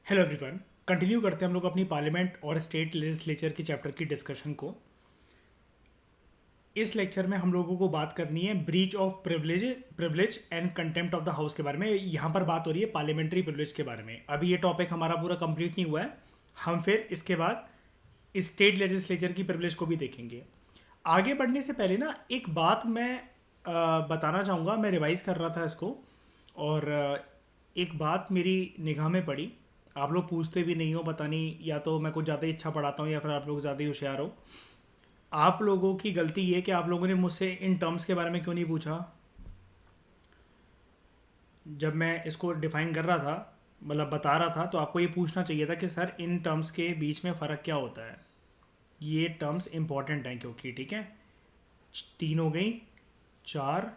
Hello everyone. Continue करते हैं हम लोग अपनी पार्लियामेंट और स्टेट लेजिस्लेचर के चैप्टर की डिस्कशन को। इस लेक्चर में हम लोगों को बात करनी है breach of privilege and contempt of the house के बारे में। यहाँ पर बात हो रही है पार्लियामेंट्री प्रिविलेज के बारे में। अभी ये टॉपिक हमारा पूरा कंप्लीट नहीं हुआ है। हम फिर इसके बाद स्टेट लेजिस्लेचर की प्रिविलेज को भी देखेंगे। आगे बढ़ने से पहले ना एक बात मैं बताना चाहूँगा। मैं रिवाइज कर रहा था इसको और एक बात मेरी निगाह में पड़ी। आप लोग पूछते भी नहीं हो, पता नहीं, या तो मैं कुछ ज़्यादा ही अच्छा पढ़ाता हूँ या फिर आप लोग ज़्यादा ही होशियार हो। आप लोगों की गलती ये कि आप लोगों ने मुझसे इन टर्म्स के बारे में क्यों नहीं पूछा जब मैं इसको डिफाइन कर रहा था, मतलब बता रहा था। तो आपको ये पूछना चाहिए था कि सर इन टर्म्स के बीच में फ़र्क क्या होता है। ये टर्म्स इंपॉर्टेंट हैं क्योंकि, ठीक है, 3 हो गई, 4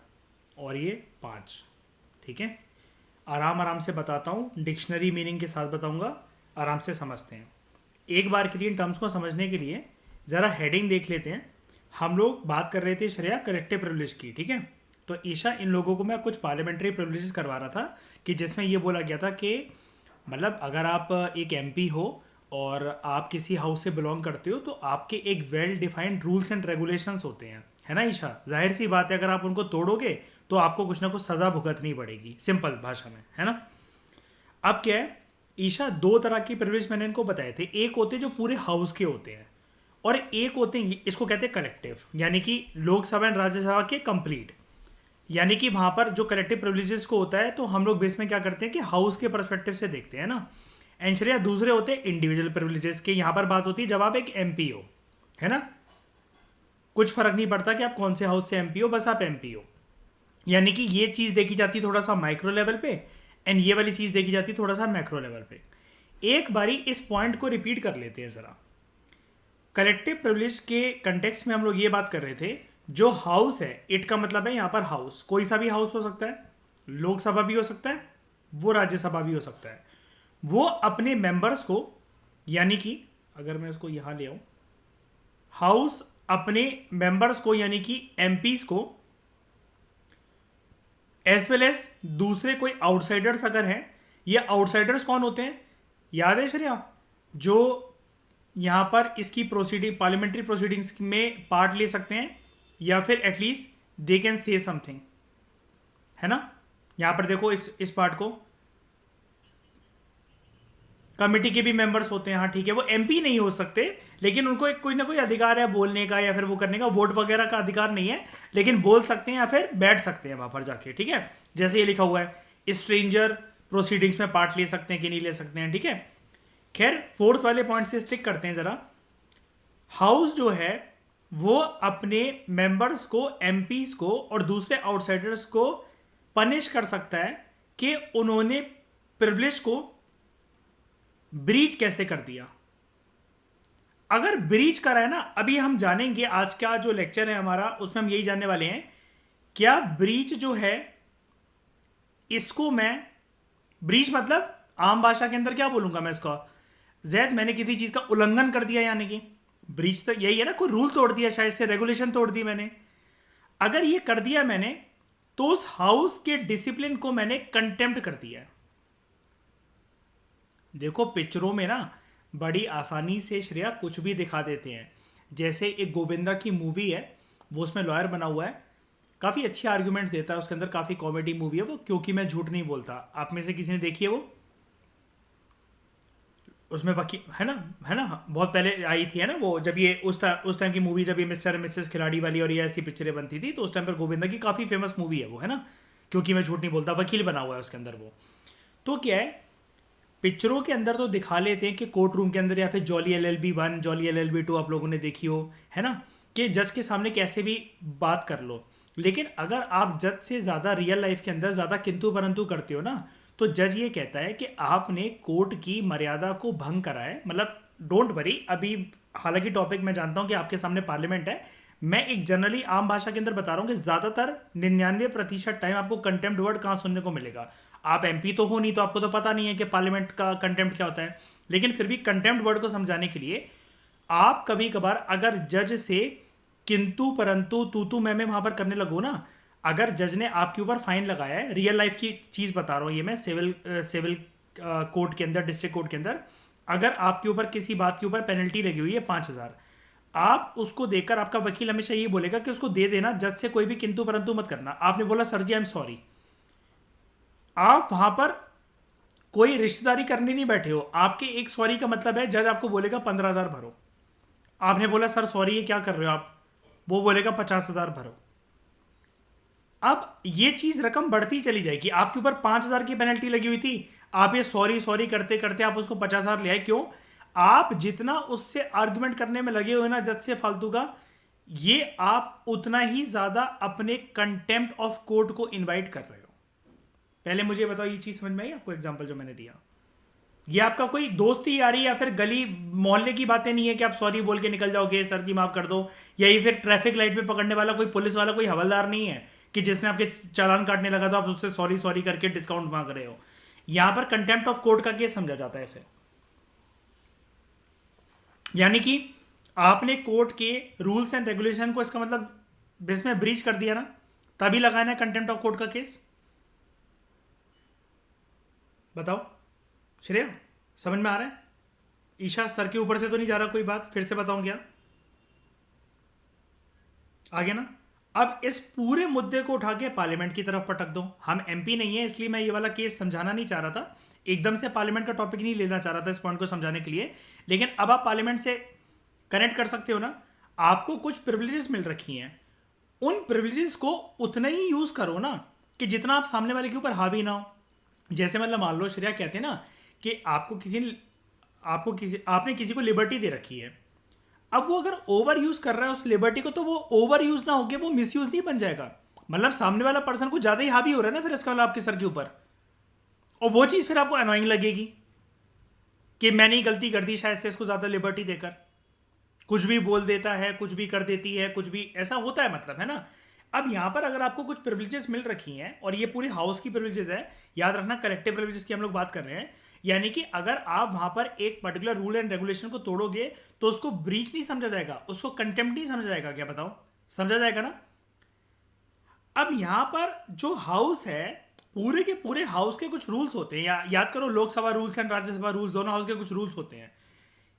और ये 5, ठीक है। आराम आराम से बताता हूँ, डिक्शनरी मीनिंग के साथ बताऊँगा, आराम से समझते हैं। एक बार के लिए इन टर्म्स को समझने के लिए ज़रा हेडिंग देख लेते हैं। हम लोग बात कर रहे थे श्रेया कलेक्टिव प्रिविलेज की, ठीक है। तो ईशा, इन लोगों को मैं कुछ पार्लियामेंट्री प्रिविलेजेस करवा रहा था कि जिसमें ये बोला गया था कि मतलब अगर आप एक एमपी हो और आप किसी हाउस से बिलोंग करते हो तो आपके एक well defined rules and regulations होते हैं, है ना ईशा। जाहिर सी बात है, अगर आप उनको तोड़ोगे तो आपको कुछ ना कुछ सज़ा भुगतनी पड़ेगी, सिंपल भाषा में, है ना। अब क्या है ईशा, 2 तरह की प्रिविलेज मैंने इनको बताए थे। एक होते हैं जो पूरे हाउस के होते हैं और एक होते हैं, इसको कहते हैं कलेक्टिव, यानी कि लोकसभा एंड राज्यसभा के कंप्लीट। यानी कि वहां पर जो कलेक्टिव प्रिविलेजेस को होता है तो हम लोग बेस में क्या करते हैं कि हाउस के परस्पेक्टिव से देखते हैं ना। एंशरिया दूसरे होते हैं इंडिविजुअल प्रिविलेजेस के। यहां पर बात होती है जब आप एक एमपी हो, है ना। कुछ फर्क नहीं पड़ता कि आप कौन से हाउस से एमपी हो, बस आप एमपी हो। यानी कि ये चीज़ देखी जाती है थोड़ा सा माइक्रो लेवल पे एंड ये वाली चीज़ देखी जाती है थोड़ा सा मैक्रो लेवल पे। एक बारी इस पॉइंट को रिपीट कर लेते हैं ज़रा। कलेक्टिव प्रिविलेज के कंटेक्स्ट में हम लोग ये बात कर रहे थे, जो हाउस है, इट का मतलब है यहाँ पर हाउस, कोई सा भी हाउस हो सकता है, लोकसभा भी हो सकता है, वो राज्यसभा भी हो सकता है। वो अपने मेंबर्स को, यानी कि अगर मैं इसको यहाँ ले आऊँ, हाउस अपने मेंबर्स को यानी कि एमपीज को एज वेल एज दूसरे कोई आउटसाइडर्स अगर हैं, ये आउटसाइडर्स कौन होते हैं, याद है श्रेया, जो यहाँ पर इसकी प्रोसीडिंग, पार्लियामेंट्री प्रोसीडिंग्स में पार्ट ले सकते हैं या फिर at least they can say something, है ना। यहाँ पर देखो इस पार्ट को, कमेटी के भी मेंबर्स होते हैं, हाँ ठीक है। वो एमपी नहीं हो सकते लेकिन उनको एक कोई ना कोई अधिकार है बोलने का या फिर वो करने का। वोट वगैरह का अधिकार नहीं है लेकिन बोल सकते हैं या फिर बैठ सकते हैं वहां पर जाके, ठीक है। जैसे ये लिखा हुआ है, स्ट्रेंजर प्रोसीडिंग्स में पार्ट ले सकते हैं कि नहीं ले सकते हैं, ठीक है। खैर, फोर्थ वाले पॉइंट से स्टिक करते हैं जरा। हाउस जो है वो अपने मेंबर्स को, एमपीज को और दूसरे आउटसाइडर्स को पनिश कर सकता है कि उन्होंने प्रिविलेज को ब्रीच कैसे कर दिया। अगर ब्रीच करा है ना, अभी हम जानेंगे, आज का जो लेक्चर है हमारा उसमें हम यही जानने वाले हैं, क्या ब्रीच जो है इसको मैं, ब्रीच मतलब आम भाषा के अंदर क्या बोलूंगा मैं इसका, जैद मैंने किसी चीज का उल्लंघन कर दिया, यानी कि ब्रीच तो यही है ना, कोई रूल तोड़ दिया, शायद से रेगुलेशन तोड़ दी मैंने। अगर ये कर दिया मैंने तो उस हाउस के डिसिप्लिन को मैंने कंटेम्प्ट कर दिया। देखो पिक्चरों में ना बड़ी आसानी से श्रेया कुछ भी दिखा देते हैं। जैसे एक गोविंदा की मूवी है, वो उसमें लॉयर बना हुआ है, काफ़ी अच्छी आर्ग्यूमेंट्स देता है उसके अंदर, काफ़ी कॉमेडी मूवी है वो, क्योंकि मैं झूठ नहीं बोलता। आप में से किसी ने देखी है वो? उसमें वकील है ना, है ना, बहुत पहले आई थी, है ना वो, जब ये उस टाइम की मूवी, जब ये मिस्टर एंड मिसेस खिलाड़ी वाली और ये ऐसी पिक्चरें बनती थी, तो उस टाइम पर गोविंदा की काफ़ी फेमस मूवी है वो, है ना। क्योंकि मैं झूठ नहीं बोलता, वकील बना हुआ है उसके अंदर वो। तो क्या है, पिक्चरों के अंदर तो दिखा लेते हैं कि कोर्ट रूम के अंदर, या फिर जॉली LLB 1, जॉली LLB 2 आप लोगों ने देखी हो, है ना, कि जज के सामने कैसे भी बात कर लो। लेकिन अगर आप जज से ज़्यादा रियल लाइफ के अंदर ज़्यादा किंतु परंतु करते हो ना, तो जज ये कहता है कि आपने कोर्ट की मर्यादा को भंग करा है। मतलब डोंट वरी, अभी हालांकि टॉपिक मैं जानता हूँ कि आपके सामने पार्लियामेंट है, मैं एक जनरली आम भाषा के अंदर बता रहा हूँ कि ज़्यादातर 99% टाइम आपको कंटेम्प्ट वर्ड कहाँ सुनने को मिलेगा। आप एमपी तो हो नहीं, तो आपको तो पता नहीं है कि पार्लियामेंट का कंटेम्प्ट क्या होता है। लेकिन फिर भी कंटेम्प्ट वर्ड को समझाने के लिए आप कभी कभार अगर जज से किंतु परंतु तू तू मैं वहां पर करने लगो ना, अगर जज ने आपके ऊपर फाइन लगाया है, रियल लाइफ की चीज बता रहा हूँ ये मैं, सिविल कोर्ट के अंदर, डिस्ट्रिक्ट कोर्ट के अंदर, अगर आपके ऊपर किसी बात के ऊपर पेनल्टी लगी हुई है 5,000, आप उसको देकर आपका वकील हमेशा ये बोलेगा कि उसको दे देना, जज से कोई भी किंतु परंतु मत करना। आपने बोला sir ji I am sorry, आप वहां पर कोई रिश्तेदारी करने नहीं बैठे हो, आपके एक सॉरी का मतलब है जज आपको बोलेगा 15,000 भरो। आपने बोला सर सॉरी ये क्या कर रहे हो आप, वो बोलेगा 50,000 भरो। अब ये चीज रकम बढ़ती चली जाएगी। आपके ऊपर 5,000 की पेनल्टी लगी हुई थी, आप ये सॉरी सॉरी करते करते आप उसको 50,000 ले आए। क्यों? आप जितना उससे आर्गुमेंट करने में लगे हुए ना जज से फालतू का, ये आप उतना ही ज्यादा अपने कंटेम्प्ट ऑफ कोर्ट को इनवाइट कर रहे हो। पहले मुझे बताओ ये चीज समझ में आई आपको? एग्जांपल जो मैंने दिया, ये आपका कोई दोस्ती यारी या फिर गली मोहल्ले की बातें नहीं है कि आप सॉरी बोल के निकल जाओगे सर जी माफ कर दो, या ये फिर ट्रैफिक लाइट पे पकड़ने वाला कोई पुलिस वाला, कोई हवलदार नहीं है कि जिसने आपके चालान काटने लगा तो आप उससे सॉरी सॉरी करके डिस्काउंट मांग रहे हो। यहां पर कंटेम्प्ट ऑफ कोर्ट का केस समझा जाता है इसे। यानी कि आपने कोर्ट के रूल्स एंड रेगुलेशन को, इसका मतलब इसमें ब्रीच कर दिया ना, तभी लगाना है कंटेम्प्ट ऑफ कोर्ट का केस। बताओ श्रेया, समझ में आ रहा है? ईशा, सर के ऊपर से तो नहीं जा रहा कोई बात? फिर से बताऊं क्या? आगे ना। अब इस पूरे मुद्दे को उठा के पार्लियामेंट की तरफ पटक दो। हम एमपी नहीं है इसलिए मैं ये वाला केस समझाना नहीं चाह रहा था, एकदम से पार्लियामेंट का टॉपिक नहीं लेना चाह रहा था इस पॉइंट को समझाने के लिए। लेकिन अब आप पार्लियामेंट से कनेक्ट कर सकते हो ना। आपको कुछ प्रिविलेजेस मिल रखी हैं, उन प्रिविलेजेस को उतना ही यूज करो ना कि जितना आप सामने वाले के ऊपर हावी ना हो। जैसे मतलब मान लो श्रेया कहते हैं ना कि आपने किसी को लिबर्टी दे रखी है, अब वो अगर ओवर यूज कर रहा है उस लिबर्टी को, तो वो ओवर यूज ना होके वो मिस यूज नहीं बन जाएगा। मतलब सामने वाला पर्सन को ज्यादा ही हावी हो रहा है ना फिर इसका मतलब आपके सर के ऊपर, और वो चीज फिर आपको अनोइंग लगेगी कि मैंने ही गलती कर दी शायद से इसको ज्यादा लिबर्टी देकर, कुछ भी बोल देता है, कुछ भी कर देती है, कुछ भी ऐसा होता है, मतलब है ना। अब यहां पर अगर आपको कुछ प्रिविलेजेस मिल रखी हैं, और ये पूरी हाउस की प्रिविलेजेस है, याद रखना कलेक्टिव प्रिविलेजेस की हम लोग बात कर रहे हैं, यानी कि अगर आप वहां पर एक पर्टिकुलर रूल एंड रेगुलेशन को तोड़ोगे तो उसको ब्रीच नहीं समझा जाएगा, उसको कंटेम्प्ट नहीं समझा जाएगा। क्या बताओ? समझा जाएगा ना। अब यहां पर जो हाउस है, पूरे के पूरे हाउस के कुछ रूल्स होते हैं, या याद करो Lok Sabha rules and Rajya Sabha rules, दोनों हाउस के कुछ रूल्स होते हैं।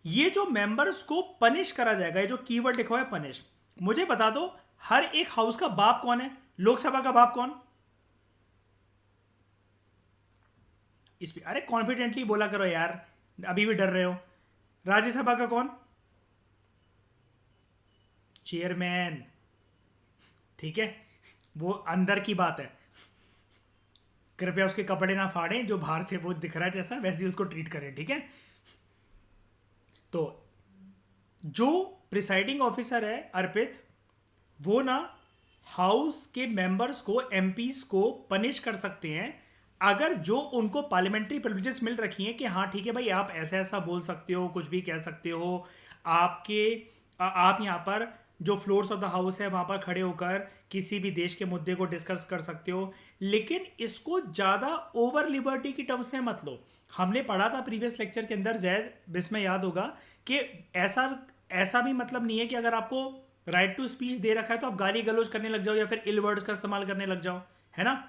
ये जो मेंबर्स को पनिश करा जाएगा, ये जो कीवर्ड लिखा हुआ है पनिश, मुझे बता दो हर एक हाउस का बाप कौन है? लोकसभा का बाप कौन? इस पे अरे कॉन्फिडेंटली बोला करो यार, अभी भी डर रहे हो। राज्यसभा का कौन? चेयरमैन। ठीक है, वो अंदर की बात है, कृपया उसके कपड़े ना फाड़ें, जो बाहर से वो दिख रहा है जैसा वैसे ही उसको ट्रीट करें, ठीक है। तो जो प्रिसाइडिंग ऑफिसर है अर्पित, वो ना हाउस के मेंबर्स को, एमपीस को पनिश कर सकते हैं अगर जो उनको पार्लियामेंट्री प्रिविलेजेस मिल रखी हैं कि हाँ ठीक है भाई आप ऐसा ऐसा बोल सकते हो, कुछ भी कह सकते हो, आप यहाँ पर जो फ्लोर्स ऑफ द हाउस है वहाँ पर खड़े होकर किसी भी देश के मुद्दे को डिस्कस कर सकते हो, लेकिन इसको ज़्यादा ओवर लिबर्टी की टर्म्स में मत लो। हमने पढ़ा था प्रीवियस लेक्चर के अंदर, जैद इसमें याद होगा कि ऐसा ऐसा भी मतलब नहीं है कि अगर आपको राइट टू स्पीच दे रखा है तो आप गाली गलौज करने लग जाओ या फिर इल वर्ड्स का इस्तेमाल करने लग जाओ, है ना।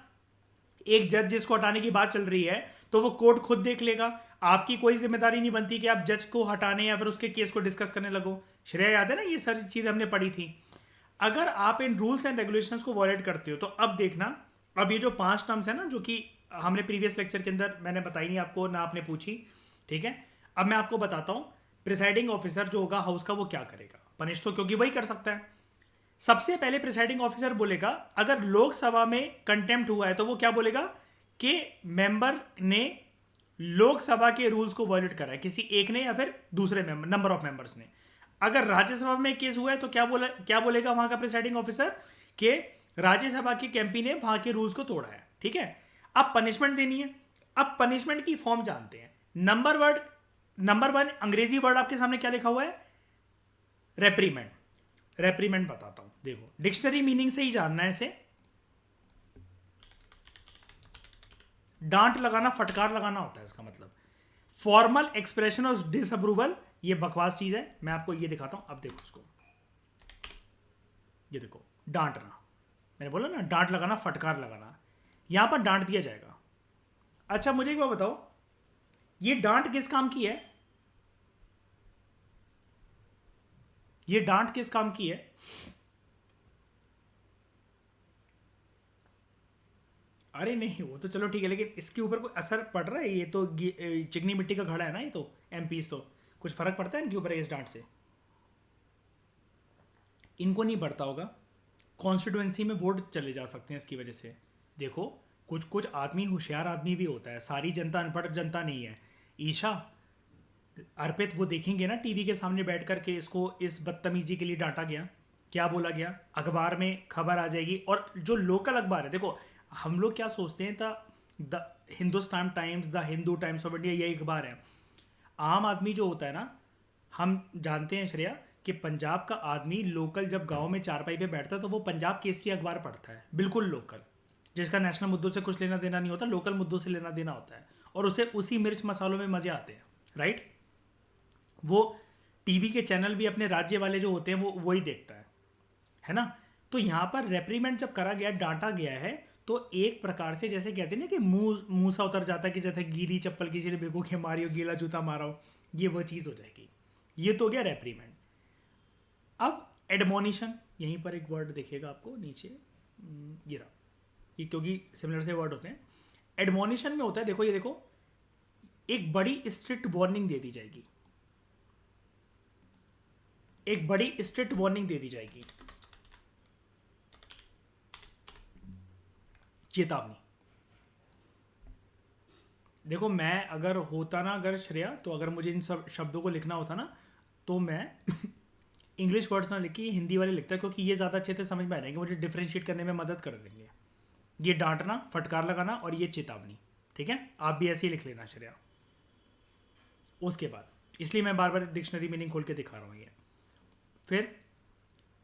एक जज जिसको हटाने की बात चल रही है तो वो कोर्ट खुद देख लेगा, आपकी कोई जिम्मेदारी नहीं बनती कि आप जज को हटाने या फिर उसके केस को डिस्कस करने लगो। श्रेया याद है ना, ये सारी चीज़ हमने पढ़ी थी। अगर आप इन रूल्स एंड रेगुलेशंस को वॉयलेट करते हो तो अब देखना, अब ये जो 5 टर्म्स है ना जो कि हमने प्रीवियस लेक्चर के अंदर मैंने बताई नहीं आपको ना, आपने पूछी, ठीक है। अब मैं आपको बताता हूँ प्रिसाइडिंग ऑफिसर जो होगा हाउस का वो क्या करेगा। पनिश तो क्योंकि वही कर सकता है। सबसे पहले प्रिसाइडिंग ऑफिसर बोलेगा अगर लोकसभा में कंटेम्प्ट हुआ है तो वो क्या बोलेगा कि मेंबर ने लोकसभा के रूल्स को वायलेट करा है, किसी एक ने या फिर दूसरे नंबर ऑफ मेंबर्स ने। अगर राज्यसभा में केस हुआ है तो क्या बोलेगा वहां का प्रिसाइडिंग ऑफिसर कि राज्यसभा की एमपी ने वहां के रूल्स को तोड़ा है, ठीक है। अब पनिशमेंट देनी है। अब पनिशमेंट की फॉर्म जानते हैं। नंबर वन अंग्रेजी वर्ड आपके सामने क्या लिखा हुआ है? रेप्रीमेंट। रेप्रीमेंट बताता हूं, देखो डिक्शनरी मीनिंग से ही जानना है इसे। डांट लगाना, फटकार लगाना होता है इसका मतलब। फॉर्मल एक्सप्रेशन ऑफ डिसअप्रूवल, ये बकवास चीज है, मैं आपको ये दिखाता हूं। अब देखो इसको, ये देखो डांटना, मैंने बोला ना डांट लगाना, फटकार लगाना, यहां पर डांट दिया जाएगा। अच्छा मुझे एक बात बताओ, ये डांट किस काम की है? ये डांट किस काम की है? अरे नहीं, वो तो चलो ठीक है, लेकिन इसके ऊपर कोई असर पड़ रहा है? ये तो चिकनी मिट्टी का घड़ा है ना, ये तो एमपीज, तो कुछ फर्क पड़ता है इनके ऊपर इस डांट से? इनको नहीं पड़ता होगा। कॉन्स्टिट्यूएंसी में वोट चले जा सकते हैं इसकी वजह से। देखो, कुछ कुछ आदमी होशियार आदमी भी होता है, सारी जनता अनपढ़ जनता नहीं है। ईशा, अर्पित वो देखेंगे ना टीवी के सामने बैठ कर के इसको इस बदतमीजी के लिए डांटा गया, क्या बोला गया, अखबार में खबर आ जाएगी। और जो लोकल अखबार है, देखो हम लोग क्या सोचते हैं, the Hindustan times, the Hindu times of India, यही अखबार है। आम आदमी जो होता है ना, हम जानते हैं श्रेया कि पंजाब का आदमी लोकल जब गांव में चारपाई पे बैठता है तो वो पंजाब केसरी अखबार पढ़ता है, बिल्कुल लोकल, जिसका नेशनल मुद्दों से कुछ लेना देना नहीं होता, लोकल मुद्दों से लेना देना होता है, और उसे उसी मिर्च मसालों में मजे आते हैं, राइट? वो टीवी के चैनल भी अपने राज्य वाले जो होते हैं वो वही देखता है ना? तो यहाँ पर रेप्रीमेंट जब करा गया, डांटा गया है, तो एक प्रकार से जैसे कहते हैं ना कि मुंह मुंह सा उतर जाता है, कि जैसे गीली चप्पल किसी ने भिगो के मारी हो, गीला जूता मारा हो, ये वो चीज़ हो जाएगी। ये तो हो गया रेप्रीमेंट। अब एडमोनिशन, यहीं पर एक वर्ड दिखेगा आपको नीचे, ये रहा, ये क्योंकि सिमिलर से वर्ड होते हैं। एडमोनिशन में होता है, देखो ये देखो, एक बड़ी स्ट्रिक्ट वार्निंग दे दी जाएगी, एक बड़ी स्ट्रिक्ट वार्निंग दे दी जाएगी, चेतावनी। देखो मैं अगर होता ना, अगर श्रेया, तो अगर मुझे इन सब शब्दों को लिखना होता ना, तो मैं इंग्लिश वर्ड्स ना लिख के हिंदी वाले लिखता, क्योंकि ये ज़्यादा अच्छे से समझ में आ जाएंगे, मुझे डिफ्रेंशिएट करने में मदद कर देंगे। ये डांटना, फटकार लगाना, और ये चेतावनी, ठीक है? आप भी ऐसे ही लिख लेना श्रेया। उसके बाद, इसलिए मैं बार बार डिक्शनरी मीनिंग खोल के दिखा रहा हूँ ये। फिर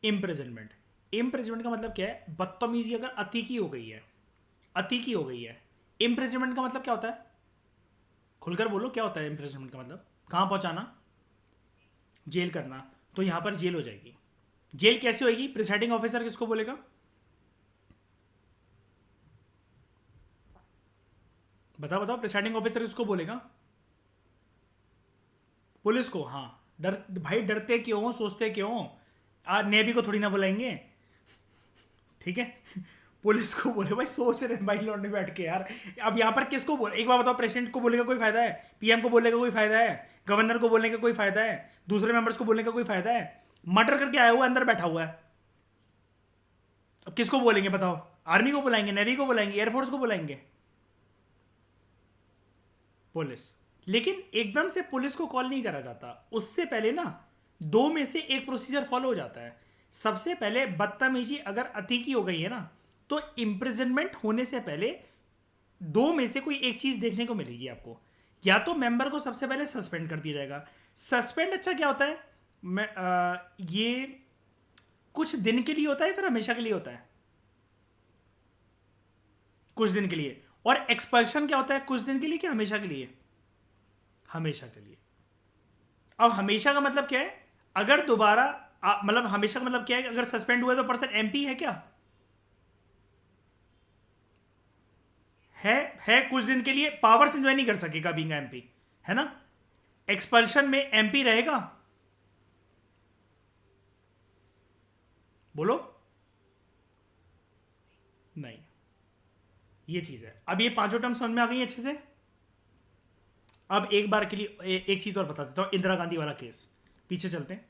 इम्प्रिजनमेंट। इम्प्रिजनमेंट का मतलब क्या है? बदतमीजी अगर अति की हो गई है, अति की हो गई है। इम्प्रिजनमेंट का मतलब क्या होता है? खुलकर बोलो, क्या होता है इम्प्रिजनमेंट का मतलब? कहाँ पहुंचाना? जेल करना। तो यहां पर जेल हो जाएगी। जेल कैसे होगी? प्रिसाइडिंग ऑफिसर किसको बोलेगा? बताओ बताओ, प्रिसाइडिंग ऑफिसर किसको बोलेगा? पुलिस को। हाँ, डर भाई, डरते क्यों हो, सोचते क्यों हो? नेवी को थोड़ी ना बुलाएंगे, ठीक है? पुलिस को बोले भाई, सोच रहे हैं भाई लौटने बैठ के यार। अब यहाँ पर किसको बोले, एक बार बताओ, प्रेसिडेंट को बोलने का कोई फायदा है? पीएम को बोलने का कोई फायदा है? गवर्नर को बोलने का कोई फायदा है? दूसरे मेंबर्स को बोलने का कोई फायदा है? मर्डर करके आया हुआ अंदर बैठा हुआ है, अब किसको बोलेंगे बताओ? आर्मी को बुलाएंगे, नेवी को बुलाएंगे, एयरफोर्स को बुलाएंगे? पुलिस। लेकिन एकदम से पुलिस को कॉल नहीं करा जाता, उससे पहले ना दो में से एक प्रोसीजर फॉलो हो जाता है। सबसे पहले बदतमीजी अगर अति की हो गई है ना, तो इम्प्रिजनमेंट होने से पहले दो में से कोई एक चीज देखने को मिलेगी आपको। या तो मेंबर को सबसे पहले सस्पेंड कर दिया जाएगा। सस्पेंड अच्छा क्या होता है? ये कुछ दिन के लिए होता है, फिर हमेशा के लिए होता है? कुछ दिन के लिए। और एक्सपल्शन क्या होता है? कुछ दिन के लिए कि हमेशा के लिए? हमेशा के लिए। अब हमेशा का मतलब क्या है? अगर दोबारा मतलब हमेशा का मतलब क्या है? अगर सस्पेंड हुआ तो पर्सन एमपी है क्या? है। है कुछ दिन के लिए, पावर्स एंजॉय नहीं कर सकेगा बीइंग एमपी, है ना? एक्सपल्शन में एमपी रहेगा? बोलो। नहीं। ये चीज है। अब ये पांचों टर्म समझ में आ गई अच्छे से? अब एक बार के लिए एक चीज और बता देता हूं, इंदिरा गांधी वाला केस। पीछे चलते हैं।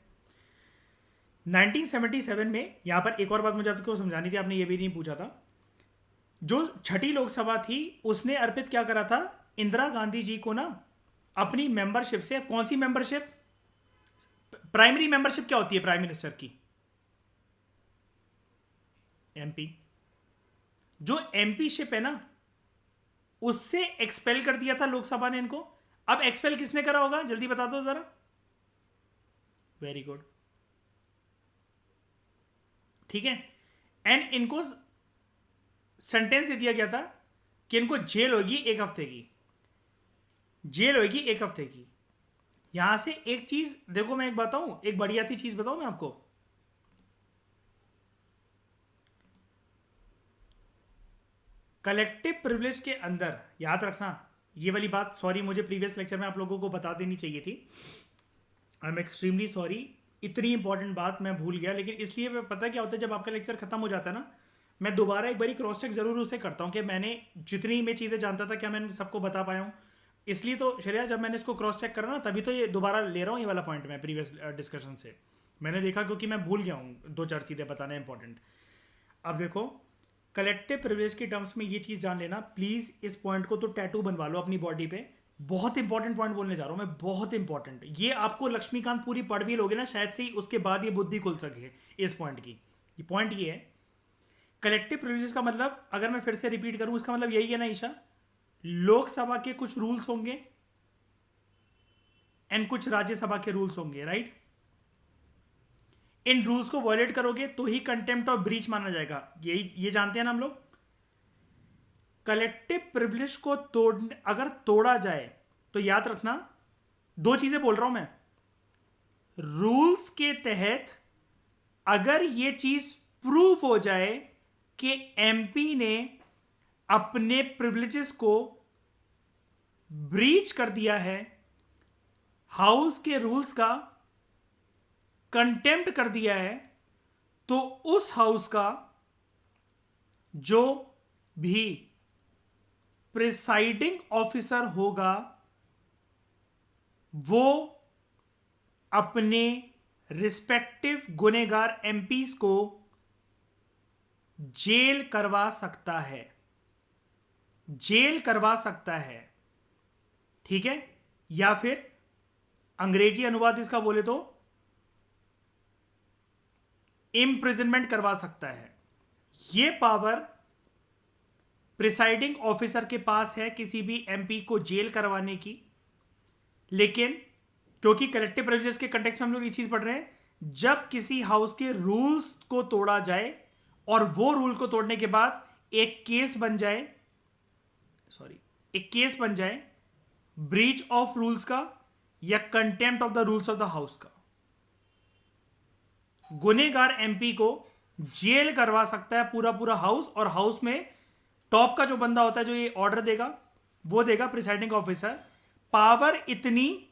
1977 में, यहां पर एक और बात मुझे आपको समझानी थी, आपने ये भी नहीं पूछा था। जो छठी लोकसभा थी, उसने अर्पित क्या करा था? इंदिरा गांधी जी को ना अपनी मेंबरशिप से, कौन सी मेंबरशिप? प्राइमरी मेंबरशिप क्या होती है प्राइम मिनिस्टर की? एमपी। जो एमपी शिप है ना, उससे एक्सपेल कर दिया था लोकसभा ने इनको। अब एक्सपेल किसने करा होगा, जल्दी बता दो जरा। वेरी गुड, ठीक है। एंड इनको सेंटेंस दे दिया गया था कि इनको जेल होगी 1 हफ्ते की। जेल होगी 1 हफ्ते की। यहां से एक चीज देखो, मैं एक बताऊं, एक बढ़िया थी चीज बताऊं मैं आपको। कलेक्टिव प्रिविलेज के अंदर याद रखना, ये वाली बात सॉरी मुझे प्रीवियस लेक्चर में आप लोगों को बता देनी चाहिए थी। आई एम एक्सट्रीमली सॉरी, इतनी इंपॉर्टेंट बात मैं भूल गया। लेकिन इसलिए पता क्या होता है, जब आपका लेक्चर खत्म हो जाता है ना, मैं दोबारा एक बारी क्रॉस चेक जरूर उसे करता हूँ कि मैंने जितनी मैं चीज़ें जानता था क्या मैंने सबको बता पाया हूँ। इसलिए तो श्रेया, जब मैंने इसको क्रॉस चेक करा ना, तभी तो ये दोबारा ले रहा हूँ ये वाला पॉइंट मैं प्रीवियस डिस्कशन से। मैंने देखा क्योंकि मैं भूल गया हूँ दो चार चीज़ें बताना इंपॉर्टेंट। अब देखो, कलेक्टिव प्रिविलेज के टर्म्स में ये चीज़ जान लेना प्लीज़। इस पॉइंट को तो टैटू बनवा लो अपनी बॉडी पे। बहुत इंपॉर्टेंट पॉइंट बोलने जा रहा हूँ मैं, बहुत इंपॉर्टेंट। ये आपको लक्ष्मीकांत पूरी पढ़ भी लोगे ना शायद से ही, उसके बाद ये बुद्धि खुल सके इस पॉइंट की। ये पॉइंट ये है, कलेक्टिव प्रिविलेज का मतलब, अगर मैं फिर से रिपीट करूं, इसका मतलब यही है ना ईशा, लोकसभा के कुछ रूल्स होंगे एंड कुछ राज्यसभा के रूल्स होंगे, राइट। इन रूल्स को वॉयलेट करोगे तो ही कंटेम्प्ट और ब्रीच माना जाएगा। यही ये जानते हैं ना हम लोग। कलेक्टिव प्रिविलेज को अगर तोड़ा जाए तो याद रखना, दो चीजें बोल रहा हूं मैं। रूल्स के तहत अगर ये चीज प्रूफ हो जाए कि एमपी ने अपने प्रिविलेजेस को ब्रीच कर दिया है, हाउस के रूल्स का कंटेम्प्ट कर दिया है, तो उस हाउस का जो भी प्रिसाइडिंग ऑफिसर होगा वो अपने रिस्पेक्टिव गुनेगार एमपीज को जेल करवा सकता है, जेल करवा सकता है, ठीक है। या फिर अंग्रेजी अनुवाद इसका बोले तो इम्प्रिजनमेंट करवा सकता है। यह पावर प्रिसाइडिंग ऑफिसर के पास है किसी भी एमपी को जेल करवाने की। लेकिन क्योंकि कलेक्टिव प्रिविलेजेस के कंटेक्स्ट में हम लोग ये चीज पढ़ रहे हैं, जब किसी हाउस के रूल्स को तोड़ा जाए और वो रूल को तोड़ने के बाद एक केस बन जाए, ब्रीच ऑफ रूल्स का या contempt of the rules of the house का, गुनेगार एमपी को जेल करवा सकता है पूरा पूरा हाउस। और हाउस में टॉप का जो बंदा होता है जो ये ऑर्डर देगा, वो देगा प्रिसाइडिंग ऑफिसर। पावर इतनी,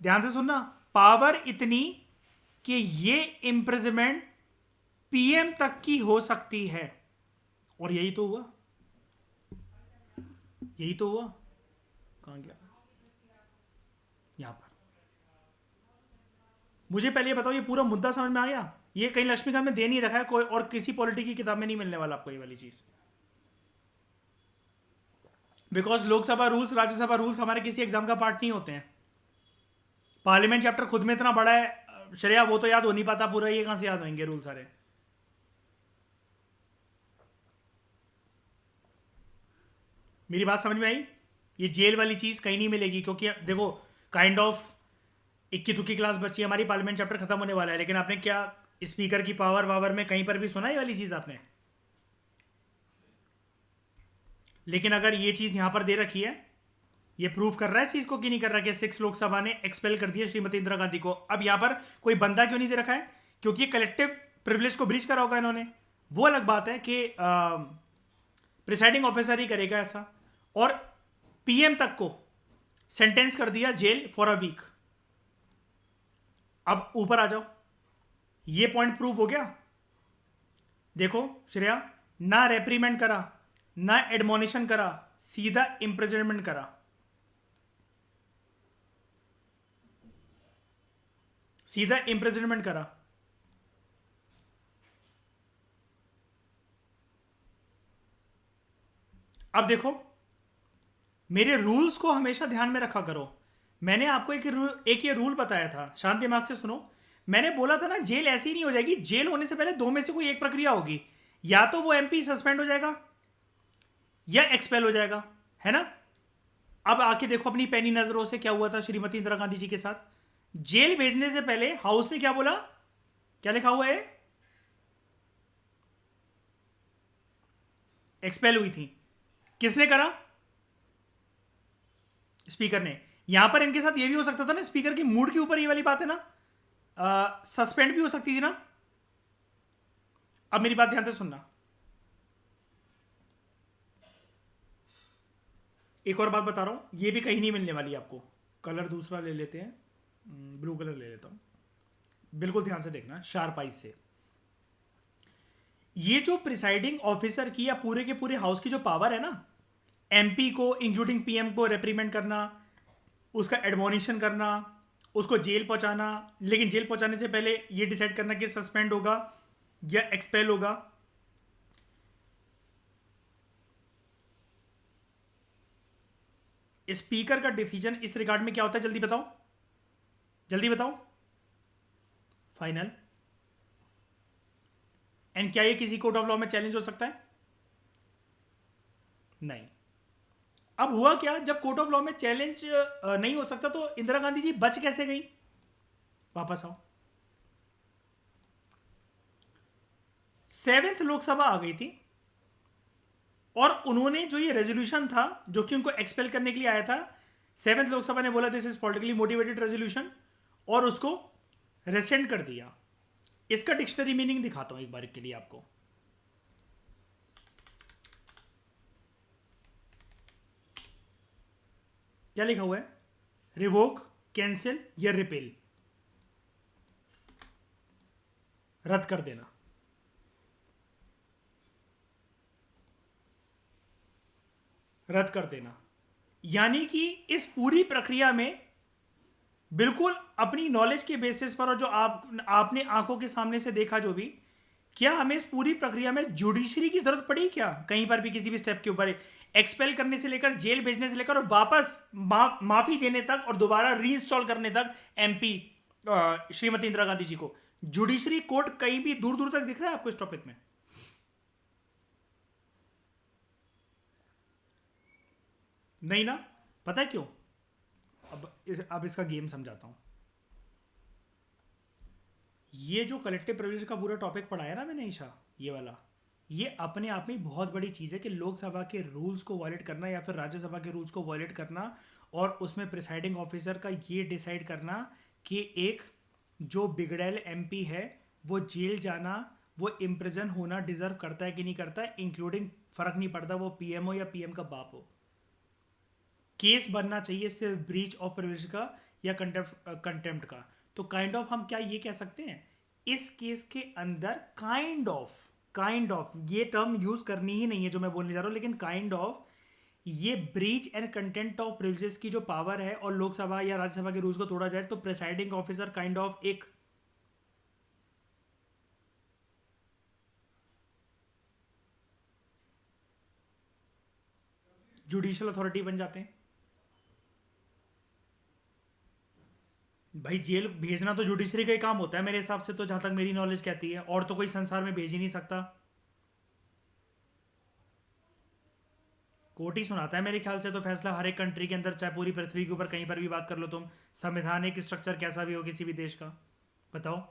ध्यान से सुनना, पावर इतनी कि ये इंप्रिजनमेंट पीएम तक की हो सकती है। और यही तो हुआ, यही तो हुआ। कहां गया? यहां पर। मुझे पहले ये बताओ, ये पूरा मुद्दा समझ में आ गया? ये कहीं लक्ष्मीकांत में दे नहीं रखा है कोई, और किसी पॉलिटी की किताब में नहीं मिलने वाला आपको ये वाली चीज। Because Lok Sabha rules, Rajya Sabha rules हमारे किसी एग्जाम का पार्ट नहीं होते हैं। पार्लियामेंट चैप्टर खुद में इतना बड़ा है श्रेया, वो तो याद हो नहीं पाता पूरा, ये कहां से याद होंगे रूल सारे। मेरी बात समझ में आई? ये जेल वाली चीज कहीं नहीं मिलेगी, क्योंकि देखो काइंड ऑफ इक्की दुक्की क्लास बच्ची, हमारी पार्लियामेंट चैप्टर खत्म होने वाला है, लेकिन आपने क्या स्पीकर की पावर वावर में कहीं पर भी सुना ये वाली चीज आपने? लेकिन अगर ये चीज यहां पर दे रखी है, ये प्रूफ कर रहा है इस चीज को कि नहीं कर रहा कि 6 लोकसभा ने एक्सपेल कर दिया श्रीमती इंदिरा गांधी को। अब यहां पर कोई बंदा क्यों नहीं दे रखा है? क्योंकि कलेक्टिव प्रिविलेज को ब्रीच करा होगा इन्होंने। वो अलग बात है कि प्रिसाइडिंग ऑफिसर ही करेगा ऐसा। और पीएम तक को सेंटेंस कर दिया जेल फॉर अ वीक। अब ऊपर आ जाओ, ये पॉइंट प्रूव हो गया। देखो श्रेया, ना रेप्रीमेंट करा ना एडमोनिशन करा, सीधा इंप्रिजनमेंट करा। सीधा इंप्रिजनमेंट करा। अब देखो, मेरे रूल्स को हमेशा ध्यान में रखा करो। मैंने आपको एक ये रूल बताया था, शांत दिमाग से सुनो। मैंने बोला था ना, जेल ऐसे ही नहीं हो जाएगी। जेल होने से पहले दो में से कोई एक प्रक्रिया होगी, या तो वो एमपी सस्पेंड हो जाएगा या एक्सपेल हो जाएगा, है ना। अब आके देखो अपनी पैनी नजरों से क्या हुआ था श्रीमती इंदिरा गांधी जी के साथ। जेल भेजने से पहले हाउस ने क्या बोला? क्या लिखा हुआ है? एक्सपेल हुई थी। किसने करा? स्पीकर ने। यहां पर इनके साथ ये भी हो सकता था ना, स्पीकर की मूड के ऊपर ये वाली बात है ना, सस्पेंड भी हो सकती थी ना। अब मेरी बात ध्यान से सुनना। एक और बात बता रहा हूँ, ये भी कहीं नहीं मिलने वाली आपको। कलर दूसरा ले लेते हैं, ब्लू कलर ले लेता हूँ, बिल्कुल ध्यान से देखना शार्प आइज से। ये जो प्रिसाइडिंग ऑफिसर की या पूरे के पूरे हाउस की जो पावर है ना, एमपी को इंक्लूडिंग पीएम को रिप्रीमेंट करना, उसका एडमोनिशन करना, उसको जेल पहुंचाना, लेकिन जेल पहुंचाने से पहले ये डिसाइड करना कि सस्पेंड होगा या एक्सपेल होगा। स्पीकर का डिसीजन इस रिगार्ड में क्या होता है, जल्दी बताओ, जल्दी बताओ। फाइनल। एंड क्या ये किसी कोर्ट ऑफ लॉ में चैलेंज हो सकता है? नहीं। अब हुआ क्या, जब कोर्ट ऑफ लॉ में चैलेंज नहीं हो सकता तो इंदिरा गांधी जी बच कैसे गई? वापस आओ। 7th लोकसभा आ गई थी और उन्होंने जो ये रेजोल्यूशन था जो कि उनको एक्सपेल करने के लिए आया था, 7th लोकसभा ने बोला this is politically motivated resolution और उसको रेसेंड कर दिया। इसका डिक्शनरी मीनिंग दिखाता हूं एक बार के लिए आपको। क्या लिखा हुआ है? रिवोक, कैंसिल या रिपेल, रद्द कर देना। रद्द कर देना यानी कि इस पूरी प्रक्रिया में बिल्कुल अपनी नॉलेज के बेसिस पर और जो आपने आंखों के सामने से देखा जो भी, क्या हमें इस पूरी प्रक्रिया में जुडिशरी की जरूरत पड़ी क्या? कहीं पर भी किसी भी स्टेप के ऊपर एक्सपेल करने से लेकर जेल भेजने से लेकर और वापस माफी देने तक और दोबारा रीइंस्टॉल करने तक एमपी श्रीमती इंदिरा गांधी जी को जुडिशरी कोर्ट कहीं भी दूर दूर तक दिख रहा है आपको इस टॉपिक में? नहीं ना। पता है क्यों? अब इसका गेम समझाता हूं। ये जो कलेक्टिव प्रिविलेज का पूरा टॉपिक पढ़ाया ना मैंने ईशा, ये वाला, ये अपने आप में बहुत बड़ी चीज़ है कि लोकसभा के रूल्स को वायलेट करना या फिर राज्यसभा के रूल्स को वायलेट करना और उसमें प्रिसाइडिंग ऑफिसर का ये डिसाइड करना कि एक जो बिगड़ैल एमपी है वो जेल जाना, वो इम्प्रिजन होना डिजर्व करता है कि नहीं करता है, इंक्लूडिंग फर्क नहीं पड़ता वो पीएम हो या पीएम का बाप हो। केस बनना चाहिए सिर्फ ब्रीच ऑफ प्रिविलेज का या कंटेम्प्ट का। तो काइंड ऑफ हम क्या ये कह सकते हैं इस केस के अंदर काइंड ऑफ ये टर्म यूज करनी ही नहीं है जो मैं बोलने जा रहा हूं, लेकिन काइंड ऑफ ये breach and content of privileges की जो पावर है और लोकसभा या राज्यसभा के रूल्स को तोड़ा जाए तो प्रिसाइडिंग ऑफिसर काइंड ऑफ एक जुडिशियल अथॉरिटी बन जाते हैं। भाई जेल भेजना तो जुडिशरी का ही काम होता है मेरे हिसाब से, तो जहां तक मेरी नॉलेज कहती है, और तो कोई संसार में भेज ही नहीं सकता। कोर्ट ही सुनाता है मेरे ख्याल से तो फैसला हर एक कंट्री के अंदर, चाहे पूरी पृथ्वी के ऊपर कहीं पर भी बात कर लो तुम, संवैधानिक स्ट्रक्चर कैसा भी हो किसी भी देश का। बताओ,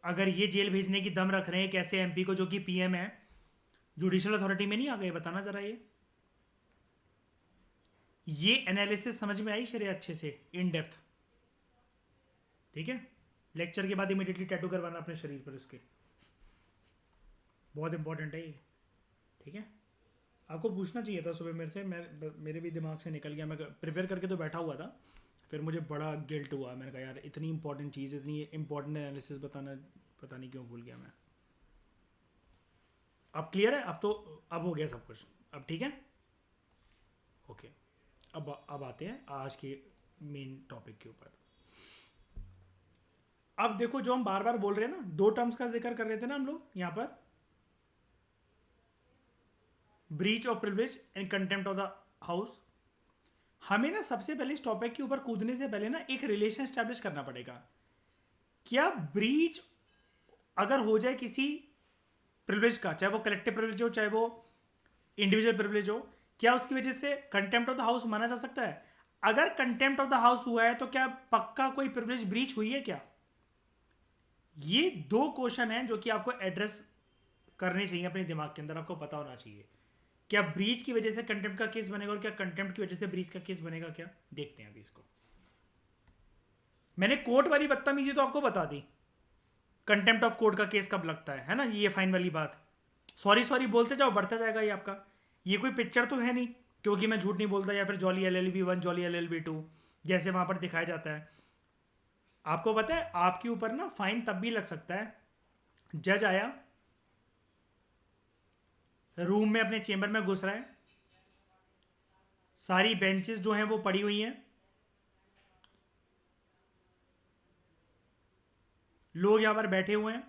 अगर ये जेल भेजने की दम रख रहे हैं एक ऐसे एमपी को जो कि पीएम है, जुडिशियल अथॉरिटी में नहीं आ गए? बताना जरा। ये एनालिसिस समझ में आई शरिया अच्छे से इन डेप्थ? ठीक है, लेक्चर के बाद इमीडिएटली टैटू करवाना अपने शरीर पर इसके, बहुत इंपॉर्टेंट है ये। ठीक है, आपको पूछना चाहिए था सुबह मेरे से, मेरे भी दिमाग से निकल गया, मैं प्रिपेयर करके तो बैठा हुआ था, फिर मुझे बड़ा गिल्ट हुआ, मैंने कहा यार इतनी इंपॉर्टेंट चीज़, इतनी इंपॉर्टेंट एनालिसिस बताना, पता नहीं क्यों भूल गया मैं। अब क्लियर है? अब तो अब हो गया सब कुछ, अब ठीक है, ओके। अब आते हैं आज के मेन टॉपिक के ऊपर। अब देखो, जो हम बार बार बोल रहे हैं ना, दो टर्म्स का जिक्र कर रहे थे ना हम लोग यहाँ पर, breach of privilege and contempt of the house. हमें ना सबसे पहले इस टॉपिक के ऊपर कूदने से पहले ना एक रिलेशन स्टैब्लिश करना पड़ेगा। क्या ब्रीच अगर हो जाए किसी प्रिविलेज का, चाहे वो कलेक्टिव प्रिविलेज हो चाहे वो इंडिविजुअल प्रिविलेज हो, क्या उसकी वजह से कंटेम्प्ट ऑफ द हाउस माना जा सकता है? अगर कंटेम्प्ट ऑफ द हाउस हुआ है तो क्या पक्का कोई प्रिविलेज ब्रीच हुई है क्या? ये दो क्वेश्चन हैं जो कि आपको एड्रेस करने चाहिए अपने दिमाग के अंदर, आपको पता होना चाहिए। क्या ब्रीच की वजह से कंटेम्प्ट का केस बनेगा और क्या कंटेम्प्ट की वजह से ब्रीच का केस बनेगा? क्या देखते हैं अभी इसको। मैंने कोर्ट वाली बदतमीजी तो आपको बता दी, कंटेम्प्ट ऑफ कोर्ट का केस कब लगता है ना, ये फाइन वाली बात। सॉरी सॉरी बोलते जाओ, बढ़ता जाएगा ये आपका। ये कोई पिक्चर तो है नहीं क्योंकि मैं झूठ नहीं बोलता, या फिर जॉली LLB 1 जॉली LLB 2 जैसे वहां पर दिखाया जाता है। आपको पता है आपके ऊपर ना फाइन तब भी लग सकता है, जज आया रूम में अपने चेंबर में घुस रहा है, सारी बेंचेस जो हैं वो पड़ी हुई हैं, लोग यहां पर बैठे हुए हैं,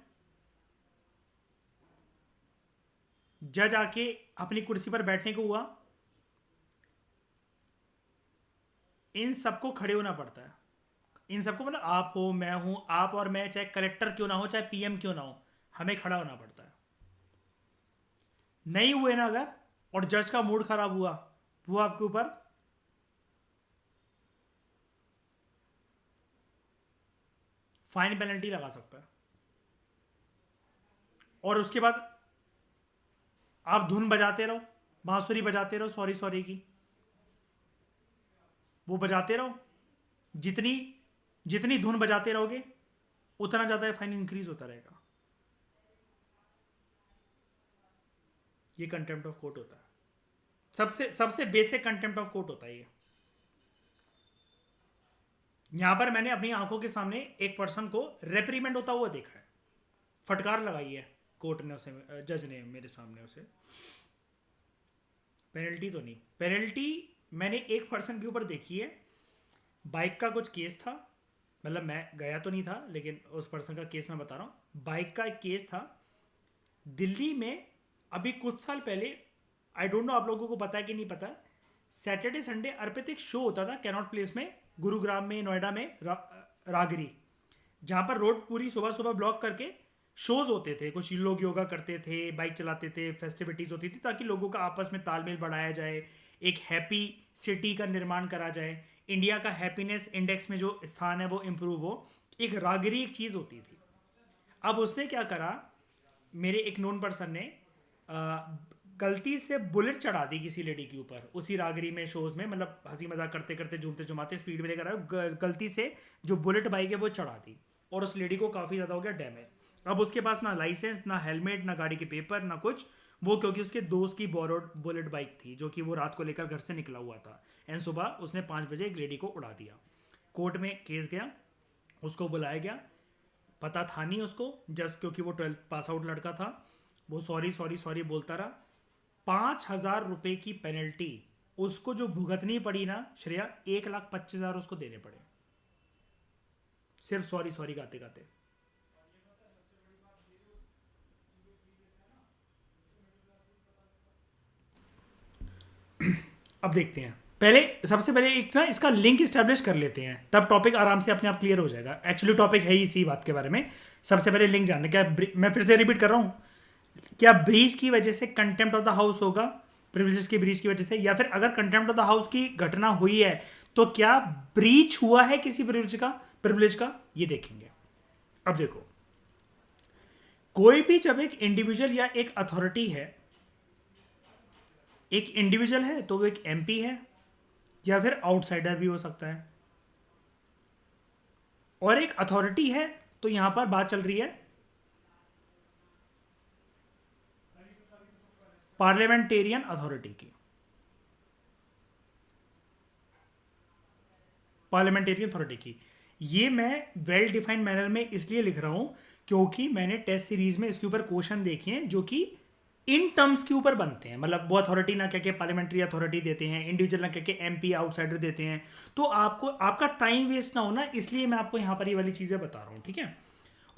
जज आके अपनी कुर्सी पर बैठने को हुआ, इन सबको खड़े होना पड़ता है। इन सबको मतलब आप हो, मैं हूं, आप और मैं, चाहे कलेक्टर क्यों ना हो, चाहे PM क्यों ना हो, हमें खड़ा होना पड़ता है। नहीं हुए ना अगर, और जज का मूड खराब हुआ, वो आपके ऊपर फाइन पेनल्टी लगा सकता है। और उसके बाद आप धुन बजाते रहो, बांसुरी बजाते रहो सॉरी सॉरी की, वो बजाते रहो, जितनी जितनी धुन बजाते रहोगे उतना ज़्यादा फाइन इंक्रीज होता रहेगा। ये कंटेम्प्ट ऑफ कोर्ट होता है, सबसे सबसे बेसिक कंटेम्प्ट ऑफ कोर्ट होता है ये। यहां पर मैंने अपनी आंखों के सामने एक पर्सन को रेप्रीमेंट होता हुआ देखा है, फटकार लगाई है कोर्ट ने उसे, जज ने मेरे सामने उसे। पेनल्टी तो नहीं, पेनल्टी मैंने एक पर्सन के ऊपर देखी है, बाइक का कुछ केस था, मतलब मैं गया तो नहीं था लेकिन उस पर्सन का केस मैं बता रहा हूँ। बाइक का एक केस था दिल्ली में, अभी कुछ साल पहले, आई डोंट नो आप लोगों को पता है कि नहीं पता, सैटरडे संडे अर्पित एक शो होता था कैनॉट प्लेस में, गुरुग्राम में, नोएडा में, रागरी, जहाँ पर रोड पूरी सुबह सुबह ब्लॉक करके शोज होते थे। कुछ लोग योगा करते थे, बाइक चलाते थे, फेस्टिविटीज़ होती थी ताकि लोगों का आपस में तालमेल बढ़ाया जाए, एक हैप्पी सिटी का निर्माण करा जाए, इंडिया का हैप्पीनेस इंडेक्स में जो स्थान है वो इम्प्रूव हो। एक रागरी एक चीज़ होती थी। अब उसने क्या करा, मेरे एक नोन पर्सन ने गलती से बुलेट चढ़ा दी किसी लेडी के ऊपर, उसी रागरी में शोज में, मतलब हंसी मजाक करते करते झूमते झुमाते स्पीड में लेकर आए, गलती से जो बुलेट बाइक है वो चढ़ा दी, और उस लेडी को काफ़ी ज़्यादा हो गया डैमेज। अब उसके पास ना लाइसेंस, ना हेलमेट, ना गाड़ी के पेपर, ना कुछ, वो क्योंकि उसके दोस्त की बोरोड बुलेट बाइक थी जो कि वो रात को लेकर घर से निकला हुआ था, एंड सुबह उसने 5 बजे एक लेडी को उड़ा दिया। कोर्ट में केस गया, उसको बुलाया गया, पता था नहीं उसको, जस्ट क्योंकि वो 12th पास आउट लड़का था, वो सॉरी सॉरी सॉरी बोलता रहा। 5,000 रुपए की पेनल्टी उसको जो भुगतनी पड़ी ना श्रेया, 1,25,000 उसको देने पड़े, सिर्फ सॉरी सॉरी गाते गाते। अब देखते हैं, पहले सबसे पहले एक ना इसका लिंक इस्टेब्लिश कर लेते हैं, तब टॉपिक आराम से अपने आप क्लियर हो जाएगा। एक्चुअली टॉपिक है ही इसी बात के बारे में। सबसे पहले लिंक जानने, क्या मैं फिर से रिपीट कर रहा हूँ, क्या ब्रीच की वजह से कंटेम्प्ट ऑफ द हाउस होगा, प्रिविलेजेस की ब्रीच की वजह से, या फिर अगर कंटेम्प्ट ऑफ द हाउस की घटना हुई है तो क्या ब्रीच हुआ है किसी प्रिविलेज का, ये देखेंगे। अब देखो, कोई भी जब एक इंडिविजुअल या एक अथॉरिटी है, एक इंडिविजुअल है तो वो एक MP है, या फिर आउटसाइडर भी हो सकता है, और एक अथॉरिटी है, तो यहां पर बात चल रही है पार्लियामेंटेरियन अथॉरिटी की, पार्लियामेंटेरियन अथॉरिटी की। ये मैं वेल डिफाइंड मैनर में इसलिए लिख रहा हूं क्योंकि मैंने टेस्ट सीरीज में इसके ऊपर क्वेश्चन देखे हैं जो कि इन टर्म्स के ऊपर बनते हैं, मतलब वो अथॉरिटी ना कह के पार्लियामेंट्री अथॉरिटी देते हैं, इंडिविजुअल ना कह के MP आउटसाइडर देते हैं। तो आपको आपका टाइम वेस्ट ना होना, इसलिए मैं आपको यहां पर ये वाली चीजें बता रहा हूं, ठीक है।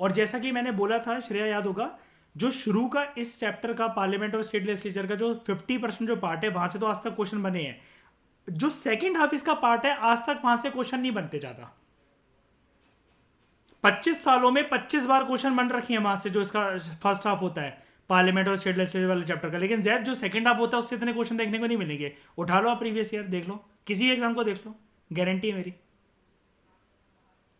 और जैसा कि मैंने बोला था, श्रेया याद होगा, जो शुरू का इस चैप्टर का पार्लियामेंट और स्टेट लेजिस्लेचर का जो 50% जो पार्ट है, वहां से तो आज तक क्वेश्चन बने हैं। जो सेकेंड हाफ इसका पार्ट है, आज तक वहां से क्वेश्चन नहीं बनते ज्यादा। 25 सालों में 25 बार क्वेश्चन बन रखी है वहां से, जो इसका फर्स्ट हाफ होता है पार्लियामेंट और स्टेट लेजिस्लेचर वाले चैप्टर का। लेकिन जैद जो सेकंड हाफ होता है उससे इतने क्वेश्चन देखने को नहीं मिलेंगे। उठा लो आप प्रीवियस ईयर देख लो, किसी एग्जाम को देख लो, गारंटी है मेरी।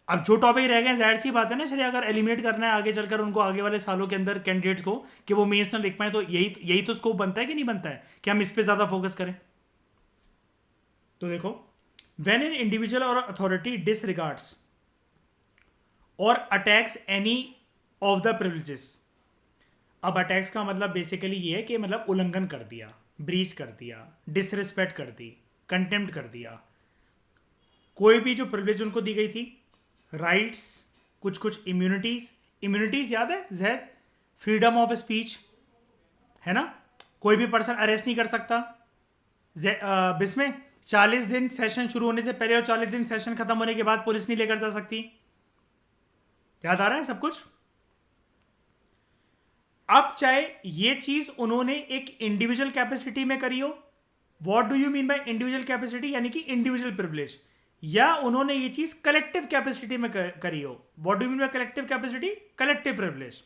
अब जो टॉपिक रह गए, जाहिर सी बात है ना चलिए, अगर एलिमिनेट करना है आगे चलकर उनको, आगे वाले सालों के अंदर कैंडिडेट्स को, कि वो मेंस ना लिख पाए, तो यही यही तो स्कोप बनता है कि नहीं बनता है कि हम इस पर ज्यादा फोकस करें। तो देखो, व्हेन एन इंडिविजुअल और अथॉरिटी डिसरिगार्ड्स और attacks any of the privileges. अब अटैक्स का मतलब बेसिकली ये है कि मतलब उल्लंघन कर दिया, ब्रीच कर दिया, डिसरिस्पेक्ट कर दी, कंटेम्प्ट कर दिया, कोई भी जो प्रिविलेज उनको दी गई थी, राइट्स, कुछ कुछ इम्यूनिटीज, इम्यूनिटीज याद है जैद, फ्रीडम ऑफ स्पीच, है ना, कोई भी पर्सन अरेस्ट नहीं कर सकता, बिस्में 40 दिन सेशन शुरू होने से पहले और 40 दिन सेशन खत्म होने के बाद पुलिस नहीं लेकर जा सकती। याद आ रहा है सब कुछ। अब चाहे ये चीज उन्होंने एक इंडिविजुअल कैपेसिटी में करी हो, what do you mean by individual capacity, यानी कि इंडिविजुअल प्रिविलेज, या उन्होंने ये चीज कलेक्टिव कैपेसिटी में करी हो, what do you mean by collective capacity, collective privilege.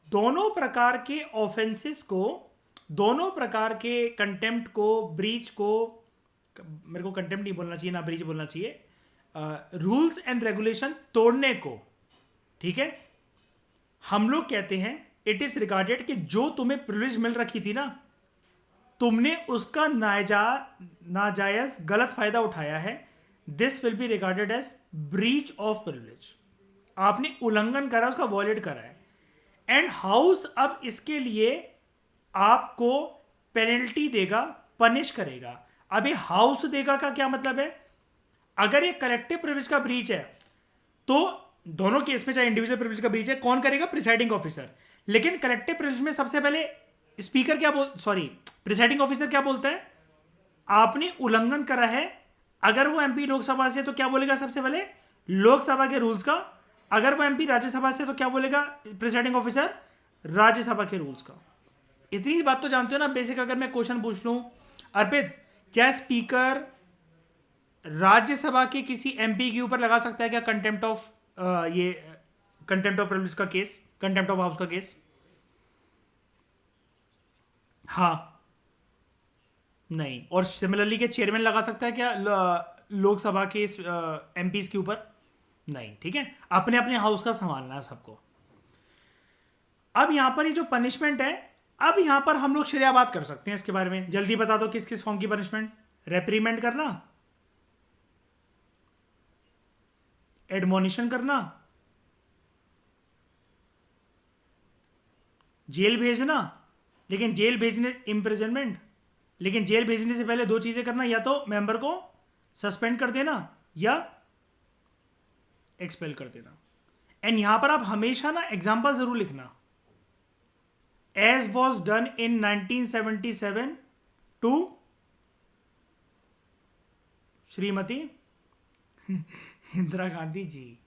दोनों प्रकार के ऑफेंसेस को, दोनों प्रकार के कंटेम्प्ट को, ब्रीच को, मेरे को कंटेम्प्ट नहीं बोलना चाहिए ना ब्रीच बोलना चाहिए, रूल्स एंड रेगुलेशन तोड़ने को, ठीक है, हम लोग कहते हैं इट इज रिगार्डेड कि जो तुम्हें प्रिविलेज मिल रखी थी ना, तुमने उसका नाजायज गलत फायदा उठाया है, this will be regarded as breach of privilege. आपने उल्लंघन करा, उसका वॉयलेट करा है, एंड हाउस अब इसके लिए आपको पेनल्टी देगा, पनिश करेगा। अब ये हाउस देगा का क्या मतलब है, अगर ये कलेक्टिव प्रिविलेज का ब्रीच है तो दोनों केस में चाहे इंडिविजुअल प्रिविलेज का ब्रीच है, कौन करेगा, प्रिसाइडिंग ऑफिसर। लेकिन कलेक्टिव प्रिविलेज में सबसे पहले स्पीकर क्या प्रिसाइडिंग ऑफिसर क्या बोलता है, आपने उल्लंघन करा है, अगर वो एमपी लोकसभा से तो क्या बोलेगा, सबसे पहले लोकसभा के रूल्स का, अगर वो एमपी राज्यसभा से तो क्या बोलेगा प्रिसाइडिंग ऑफिसर, राज्यसभा के रूल्स का। इतनी बात तो जानते हो ना बेसिक। अगर मैं क्वेश्चन पूछ लूं, अर्पित क्या स्पीकर राज्यसभा के किसी एमपी के ऊपर लगा सकता है क्या कंटेम्प्ट ऑफ प्रिविलेज का केस, कंटेम्प्ट ऑफ हाउस का केस? हाँ, नहीं। और सिमिलरली के चेयरमैन लगा सकता है क्या लोकसभा के एमपीज के ऊपर? नहीं। ठीक है, अपने अपने हाउस का संभालना है सबको। अब यहां पर ये जो पनिशमेंट है, अब यहां पर हम लोग शरिया बात कर सकते हैं इसके बारे में। जल्दी बता दो किस किस फॉर्म की पनिशमेंट? रेप्रीमेंट करना, एडमोनिशन करना, जेल भेजना, लेकिन जेल भेजने इम्प्रिजनमेंट, लेकिन जेल भेजने से पहले दो चीजें करना, या तो मेंबर को सस्पेंड कर देना या एक्सपेल कर देना। एंड यहां पर आप हमेशा ना एग्जाम्पल जरूर लिखना, as was done in 1977 to Shrimati Indira Gandhi ji.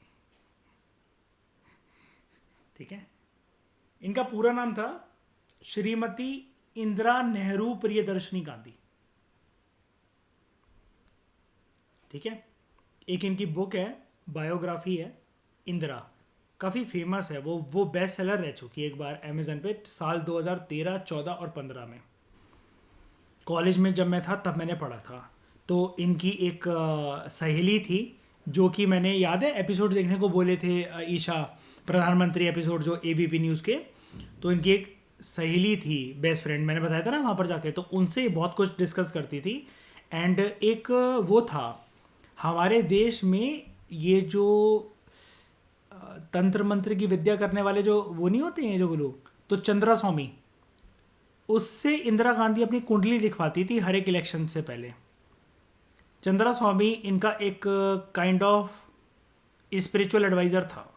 ठीक है, इनका पूरा नाम था श्रीमती इंदिरा नेहरू प्रियदर्शनी गांधी। ठीक है, एक इनकी बुक है, बायोग्राफी है इंदिरा, काफ़ी फेमस है वो बेस्ट सेलर रह चुकी है एक बार अमेजन पे, साल 2013, 14 और 15 में। कॉलेज में जब मैं था तब मैंने पढ़ा था। तो इनकी एक सहेली थी जो कि मैंने याद है एपिसोड देखने को बोले थे, ईशा प्रधानमंत्री एपिसोड जो एबीपी न्यूज़ के, तो इनकी एक सहेली थी, बेस्ट फ्रेंड, मैंने बताया था ना वहाँ पर जाके, तो उनसे बहुत कुछ डिस्कस करती थी। एंड एक वो था हमारे देश में, ये जो तंत्र मंत्र की विद्या करने वाले जो वो नहीं होते हैं जो लोग, तो चंद्रा स्वामी, उससे इंदिरा गांधी अपनी कुंडली दिखवाती थी हर एक इलेक्शन से पहले। चंद्रा स्वामी इनका एक काइंड ऑफ स्पिरिचुअल एडवाइज़र था,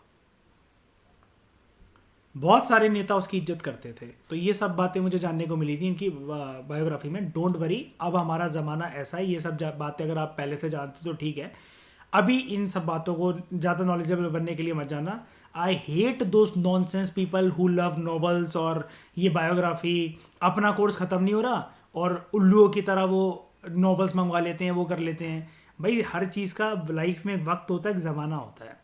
बहुत सारे नेता उसकी इज्जत करते थे। तो ये सब बातें मुझे जानने को मिली थी इनकी बायोग्राफी में। डोंट वरी, अब हमारा ज़माना ऐसा है, ये सब बातें अगर आप पहले से जानते तो ठीक है, अभी इन सब बातों को ज़्यादा नॉलेजेबल बनने के लिए मत जाना। I hate those nonsense people who love novels और ये बायोग्राफी, अपना कोर्स ख़त्म नहीं हो रहा और उल्लुओं की तरह वो नॉवेल्स मंगवा लेते हैं, वो कर लेते हैं। भाई हर चीज़ का लाइफ में वक्त होता है, एक ज़माना होता है।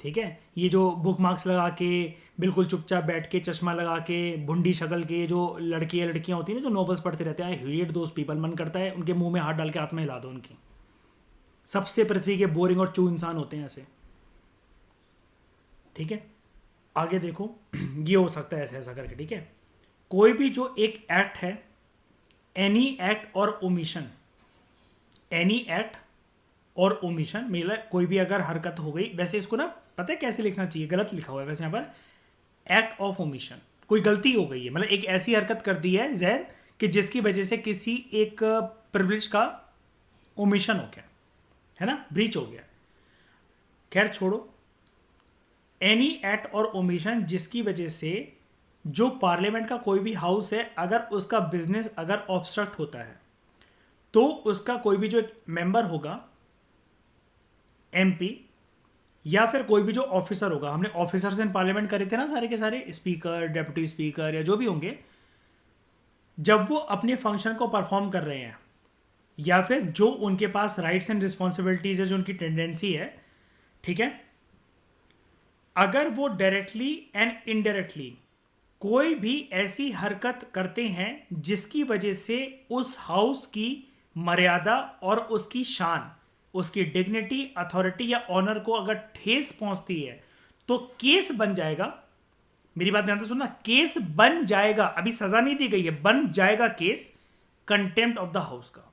ठीक है, ये जो बुक मार्क्स लगा के बिल्कुल चुपचाप बैठ के चश्मा लगा के भुंडी शक्ल के जो लड़कियां होती हैं ना जो नॉवेल्स पढ़ते रहते हैं, आई हेट दोज पीपल। मन करता है उनके मुंह में हाथ डाल के हाथ में हिला दो उनकी। सबसे पृथ्वी के बोरिंग और चू इंसान होते हैं ऐसे। ठीक है, आगे देखो ये हो सकता है ऐसा ऐसा करके। ठीक है, कोई भी जो एक एक्ट है, एनी एक्ट और ओमिशन, एनी एक्ट और ओमिशन, मतलब कोई भी अगर हरकत हो गई, वैसे इसको ना पता है कैसे लिखना चाहिए, गलत लिखा हुआ है वैसे यहाँ पर, एक्ट ऑफ ओमिशन, कोई गलती हो गई है, मतलब एक ऐसी हरकत कर दी है जैद कि जिसकी वजह से किसी एक प्रिविलेज का ओमिशन हो गया, है ना, ब्रीच हो गया। खैर छोड़ो, एनी एक्ट और ओमिशन जिसकी वजह से जो पार्लियामेंट का कोई भी हाउस है, अगर उसका बिजनेस अगर ऑब्स्ट्रक्ट होता है तो उसका कोई भी जो एक मेंबर होगा, एमपी या फिर कोई भी जो ऑफिसर होगा, हमने ऑफिसर्स इन पार्लियामेंट करे थे ना सारे के सारे, स्पीकर, डेप्यूटी स्पीकर या जो भी होंगे, जब वो अपने फंक्शन को परफॉर्म कर रहे हैं या फिर जो उनके पास राइट्स एंड रिस्पॉन्सिबिलिटीज है, जो उनकी टेंडेंसी है, ठीक है, अगर वो डायरेक्टली एंड इनडायरेक्टली कोई भी ऐसी हरकत करते हैं जिसकी वजह से उस हाउस की मर्यादा और उसकी शान, उसकी डिग्निटी, अथॉरिटी या ऑनर को अगर ठेस पहुंचती है, तो केस बन जाएगा। मेरी बात ध्यान से सुनना, केस बन जाएगा, अभी सजा नहीं दी गई है, बन जाएगा case contempt of the house का।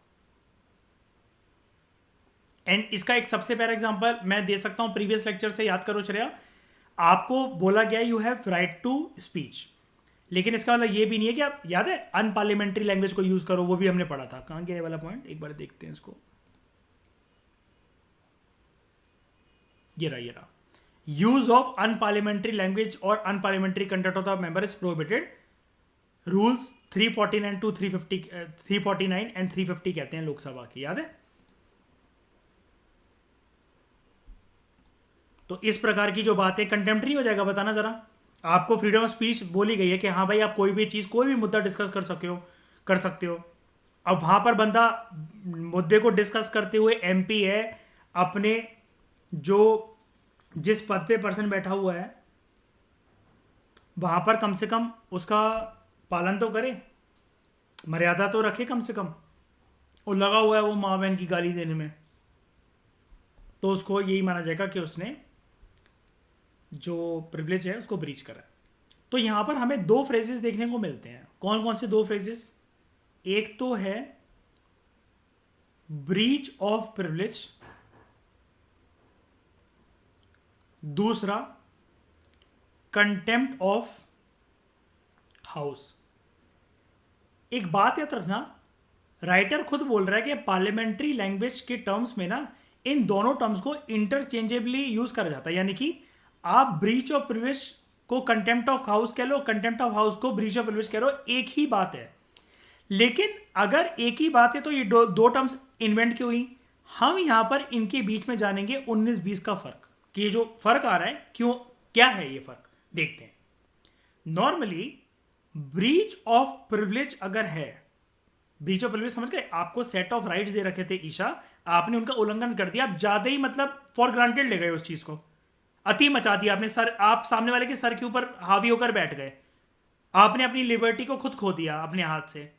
एंड इसका एक सबसे प्यारा एग्जांपल मैं दे सकता हूं, प्रीवियस लेक्चर से याद करो श्रेया, आपको बोला गया you have right to speech, लेकिन इसका मतलब ये भी नहीं है कि आप, याद है, अनपार्लियामेंट्री लैंग्वेज को यूज करो, वो भी हमने पढ़ा था। कहां गया ये वाला पॉइंट, एक बार देखते हैं इसको, ये रहा, यूज ऑफ अनपार्लियामेंट्री लैंग्वेज और unparliamentary conduct of the member is prohibited, rules 349 to 350, 349 and 350 कहते हैं लोकसभा की, याद है। तो इस प्रकार की जो बात है, कंटेम्प्ट नहीं हो जाएगा, बताना जरा। आपको फ्रीडम ऑफ स्पीच बोली गई है कि हाँ भाई आप कोई भी चीज, कोई भी मुद्दा डिस्कस कर सकते हो। अब वहां पर बंदा मुद्दे को डिस्कस करते हुए एमपी है, अपने जो जिस पद पे पर्सन बैठा हुआ है वहां पर कम से कम उसका पालन तो करे, मर्यादा तो रखे कम से कम। वो लगा हुआ है वो माँ बहन की गाली देने में, तो उसको यही माना जाएगा कि उसने जो प्रिविलेज है उसको ब्रीच करा है। तो यहां पर हमें दो फ्रेजेस देखने को मिलते हैं। कौन कौन से दो फ्रेजेस? एक तो है ब्रीच ऑफ प्रिविलेज, दूसरा कंटेम्प्ट ऑफ हाउस। एक बात याद रखना, राइटर खुद बोल रहा है कि पार्लियामेंट्री लैंग्वेज के टर्म्स में ना इन दोनों टर्म्स को इंटरचेंजेबली यूज करा जाता है। यानी कि आप ब्रीच ऑफ प्रिविलेज को कंटेम्प्ट ऑफ हाउस कह लो, कंटेम्प्ट ऑफ हाउस को ब्रीच ऑफ प्रिविलेज कह लो, एक ही बात है। लेकिन अगर एक ही बात है तो ये दो टर्म्स इन्वेंट क्यों हुई? हम यहां पर इनके बीच में जानेंगे 19-20 का फर्क, कि ये जो फर्क आ रहा है क्यों, क्या है ये फर्क, देखते हैं। नॉर्मली ब्रीच ऑफ प्रिविलेज अगर है, ब्रीच ऑफ प्रिविलेज समझ गए, आपको सेट ऑफ राइट्स दे रखे थे ईशा, आपने उनका उल्लंघन कर दिया, आप ज्यादा ही मतलब फॉर ग्रांटेड ले गए उस चीज को, अति मचा दिया आपने, सर आप सामने वाले के सर के ऊपर हावी होकर बैठ गए, आपने अपनी लिबर्टी को खुद खो दिया अपने हाथ से।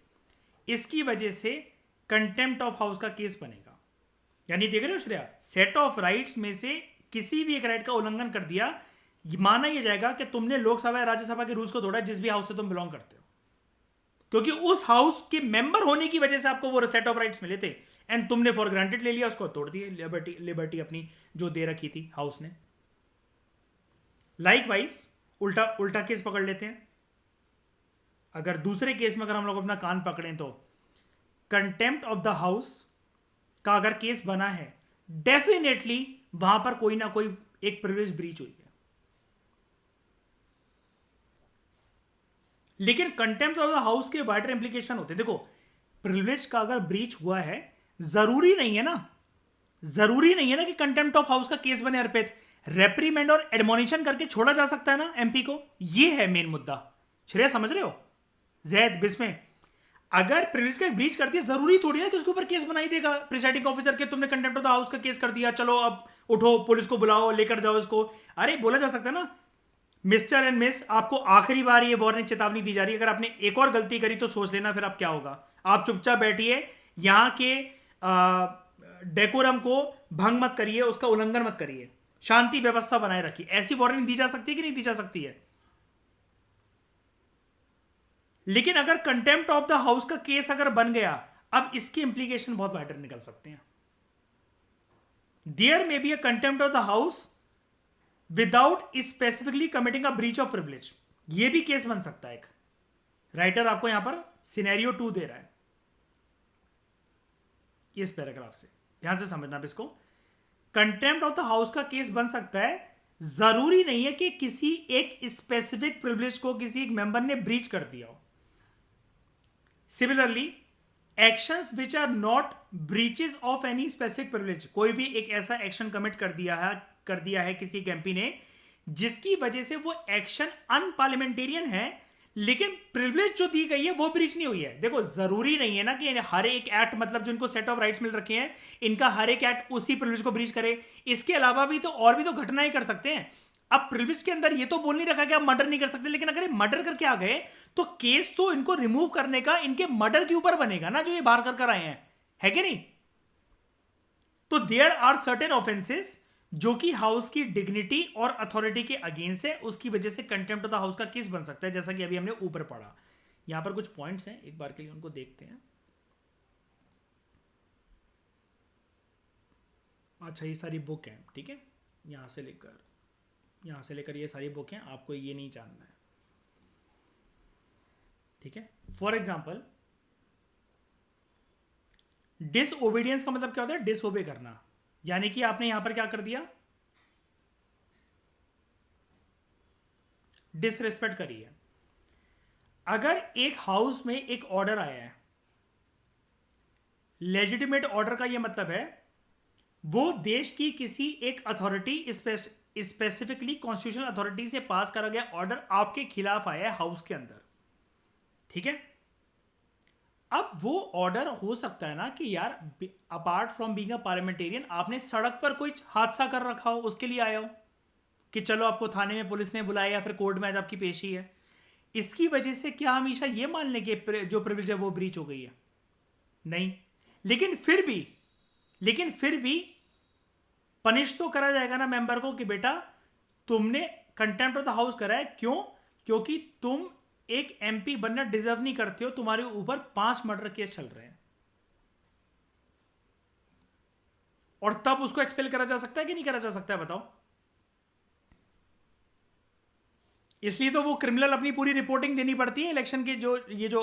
इसकी वजह से कंटेम्प्ट ऑफ हाउस का केस बनेगा। यानी देख रहे हो श्रेया, सेट ऑफ राइट्स में से किसी भी एक राइट का उल्लंघन कर दिया, माना यह जाएगा कि तुमने लोकसभा या राज्यसभा के रूल्स को तोड़ा, जिस भी हाउस से तुम बिलोंग करते हो, क्योंकि उस हाउस के मेंबर होने की वजह से आपको वो सेट ऑफ राइट्स मिले थे, एंड तुमने फॉर ग्रांटेड ले लिया, उसको तोड़ दिए, लिबर्टी अपनी जो दे रखी थी हाउस ने। लाइकवाइज उल्टा केस पकड़ लेते हैं। अगर दूसरे केस में अगर हम लोग अपना कान पकड़ें तो कंटेम्प्ट ऑफ द हाउस का अगर केस बना है, डेफिनेटली वहां पर कोई ना कोई एक प्रिविलेज ब्रीच हुई है। लेकिन कंटेम्प्ट ऑफ द हाउस के वाइडर इंप्लीकेशन होते हैं। देखो, प्रिविलेज का अगर ब्रीच हुआ है, जरूरी नहीं है ना कि कंटेम्प्ट ऑफ हाउस का केस बने अर्पित। रेप्रीमेंड और एडमोनिशन करके छोड़ा जा सकता है ना एमपी को, ये है मेन मुद्दा। श्रेया समझ रहे हो? जैद बिस्मे, अगर प्रिविलेज का ब्रीच करती है, जरूरी थोड़ी ना कि उसके ऊपर केस बनाई देगा प्रिसाइडिंग ऑफिसर के, तुमने कंटेम्प्ट ऑफ द हाउस का केस कर दिया, चलो अब उठो, पुलिस को बुलाओ, लेकर जाओ इसको। अरे बोला जा सकता है ना, मिस्टर एंड मिस, आपको आखिरी बार ये वार्निंग, चेतावनी दी जा रही है, अगर आपने एक और गलती करी तो सोच लेना फिर आप क्या होगा। आप चुपचाप बैठिए, यहां के डेकोरम को भंग मत करिए, उसका उल्लंघन मत करिए, शांति व्यवस्था बनाए रखिए। ऐसी वार्निंग दी जा सकती है कि नहीं दी जा सकती है? लेकिन अगर कंटेम्प्ट ऑफ द हाउस का केस अगर बन गया, अब इसके इंप्लीकेशन बहुत वाइडर निकल सकते हैं। There may be a contempt of the house without specifically committing a breach of privilege, ये भी केस बन सकता है एक। राइटर आपको यहां पर सिनेरियो 2 दे रहा है इस पैराग्राफ से, ध्यान से समझना आप इसको। कंटेम्प्ट ऑफ द हाउस का केस बन सकता है, जरूरी नहीं है कि किसी एक स्पेसिफिक प्रिविलेज को किसी एक मेंबर ने ब्रीच कर दिया हो। Similarly actions which are not breaches of any specific privilege, कोई भी एक ऐसा एक्शन कमिट कर दिया है किसी एक एमपी ने जिसकी वजह से वो एक्शन अनपार्लियामेंटेरियन है, लेकिन प्रिविलेज जो दी गई है वो ब्रीच नहीं हुई है। देखो जरूरी नहीं है ना कि हर एक एक्ट, मतलब जो इनको सेट ऑफ राइट्स मिल रखे हैं, इनका हर एक एक्ट उसी प्रिविलेज को ब्रीच करे। इसके अलावा भी तो और भी तो घटनाएं कर सकते हैं। अब प्रिविलेज के अंदर ये तो बोल नहीं रखा कि आप मर्डर नहीं कर सकते, लेकिन अगर ये मर्डर करके आ गए तो केस तो इनको रिमूव करने का इनके मर्डर के ऊपर बनेगा ना, जो ये बाहर कर आए हैं, है कि नहीं? तो देयर आर सर्टेन ऑफेंसेस जो कि हाउस की डिग्निटी और अथॉरिटी के अगेंस्ट है, उसकी वजह से कंटेम्प्ट ऑफ द हाउस का केस बन सकता है, जैसा कि अभी हमने ऊपर पढ़ा। यहां पर कुछ पॉइंट्स हैं, एक बार के लिए उनको देखते हैं। अच्छा, ये सारी बुक है, ठीक है, यहां से लेकर ये सारी बुक हैं, आपको ये नहीं जानना है, ठीक है। फॉर एग्जाम्पल डिसओबीडियंस का मतलब क्या होता है? डिसओबे करना, यानी कि आपने यहां पर क्या कर दिया? डिसरेस्पेक्ट करी है। अगर एक हाउस में एक ऑर्डर आया है, लेजिटिमेट ऑर्डर का यह मतलब है वो देश की किसी एक अथॉरिटी, स्पेसिफिकली कॉन्स्टिट्यूशनल अथॉरिटी से पास करा गया ऑर्डर आपके खिलाफ आया है हाउस के अंदर, ठीक है। अब वो ऑर्डर हो सकता है ना कि यार apart from being a parliamentarian आपने सड़क पर कोई हादसा कर रखा हो, उसके लिए आया हो कि चलो आपको थाने में पुलिस ने बुलाया या फिर कोर्ट में आज आपकी पेशी है। इसकी वजह से क्या हमेशा ये मान लें कि जो प्रिविलेज है वो ब्रीच हो गई है? नहीं, लेकिन फिर भी पनिश तो करा जाएगा ना मेंबर को कि बेटा तुमने कंटेम्प्ट ऑफ द हाउस करा है। क्यों? क्योंकि तुम एक एमपी बनना डिजर्व नहीं करते हो, तुम्हारे ऊपर 5 मर्डर केस चल रहे हैं, और तब उसको एक्सपेल करा जा सकता है कि नहीं करा जा सकता है? बताओ। इसलिए तो वो क्रिमिनल अपनी पूरी रिपोर्टिंग देनी पड़ती है इलेक्शन के, जो ये जो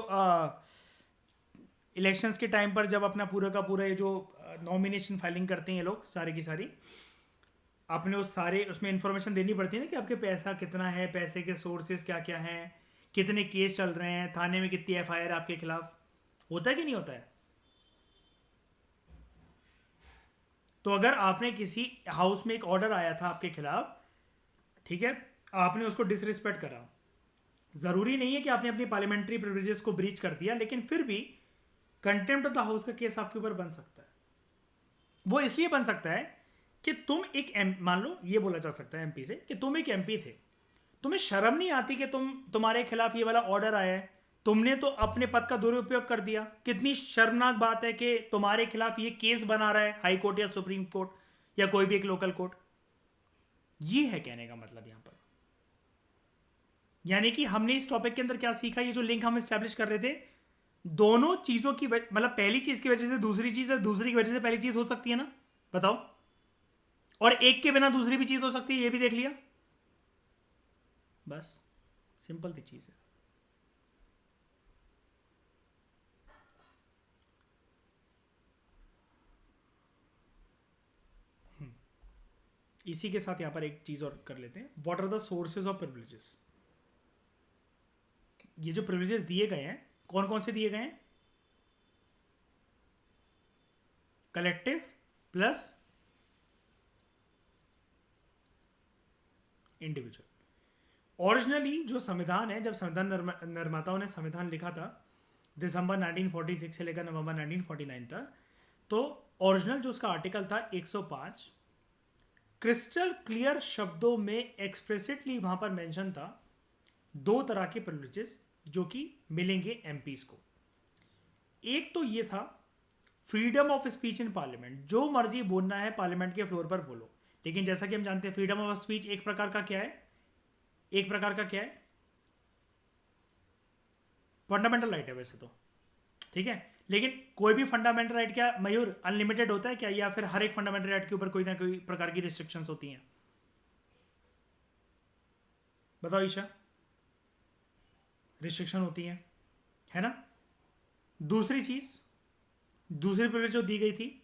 इलेक्शंस के टाइम पर जब अपना पूरा का पूरा ये जो नॉमिनेशन फाइलिंग करते हैं ये लोग सारी की सारी, आपने उस सारे उसमें इंफॉर्मेशन देनी पड़ती है ना कि आपके पैसा कितना है, पैसे के सोर्सेज क्या क्या हैं, कितने केस चल रहे हैं, थाने में कितनी एफआईआर आपके खिलाफ, होता है कि नहीं होता है? तो अगर आपने किसी हाउस में एक ऑर्डर आया था आपके खिलाफ, ठीक है, आपने उसको डिसरिस्पेक्ट करा, जरूरी नहीं है कि आपने अपनी पार्लियामेंट्री प्रिविलेजेस को ब्रीच कर दिया, लेकिन फिर भी कंटेम्प्ट ऑफ द हाउस का केस आपके ऊपर बन सकता है। वो इसलिए बन सकता है कि तुम एक मान लो ये बोला जा सकता है एमपी से कि तुम एक एमपी थे, तुम्हें शर्म नहीं आती कि तुम्हारे खिलाफ ये वाला ऑर्डर आया है, तुमने तो अपने पद का दुरुपयोग कर दिया। कितनी शर्मनाक बात है कि तुम्हारे खिलाफ ये केस बना रहा है हाई कोर्ट या सुप्रीम कोर्ट या कोई भी एक लोकल कोर्ट। ये है कहने का मतलब यहां पर। यानी कि हमने इस टॉपिक के अंदर क्या सीखा, ये जो लिंक हम स्टैब्लिश कर रहे थे, दोनों चीजों की मतलब पहली चीज की वजह से दूसरी चीज है, दूसरी की वजह से पहली चीज हो सकती है ना, बताओ। और एक के बिना दूसरी भी चीज हो सकती है, ये भी देख लिया, बस सिंपल सी चीज है। इसी के साथ यहां पर एक चीज और कर लेते हैं, what are the sources of privileges. ये जो प्रिविलेजेस दिए गए हैं कौन कौन से दिए गए हैं? Collective plus individual. ओरिजिनली जो संविधान है, जब संविधान निर्माताओं ने संविधान लिखा था दिसंबर 1946 से लेकर नवंबर 1949 तक, तो ओरिजिनल जो उसका आर्टिकल था 105 क्रिस्टल क्लियर शब्दों में एक्सप्रेसिटली वहां पर मेंशन था 2 तरह के प्रिविलेजेस जो कि मिलेंगे एमपीज को। एक तो ये था freedom of speech in parliament, जो मर्जी बोलना है पार्लियामेंट के फ्लोर पर बोलो। लेकिन जैसा कि हम जानते हैं फ्रीडम ऑफ स्पीच एक प्रकार का क्या है, फंडामेंटल राइट है वैसे तो, ठीक है। लेकिन कोई भी फंडामेंटल राइट क्या मयूर अनलिमिटेड होता है क्या, या फिर हर एक फंडामेंटल राइट के ऊपर कोई ना कोई प्रकार की रिस्ट्रिक्शंस होती हैं? बताओ ईशा, रिस्ट्रिक्शन होती हैं, है ना? दूसरी चीज, दूसरी प्रिविलेज जो दी गई थी,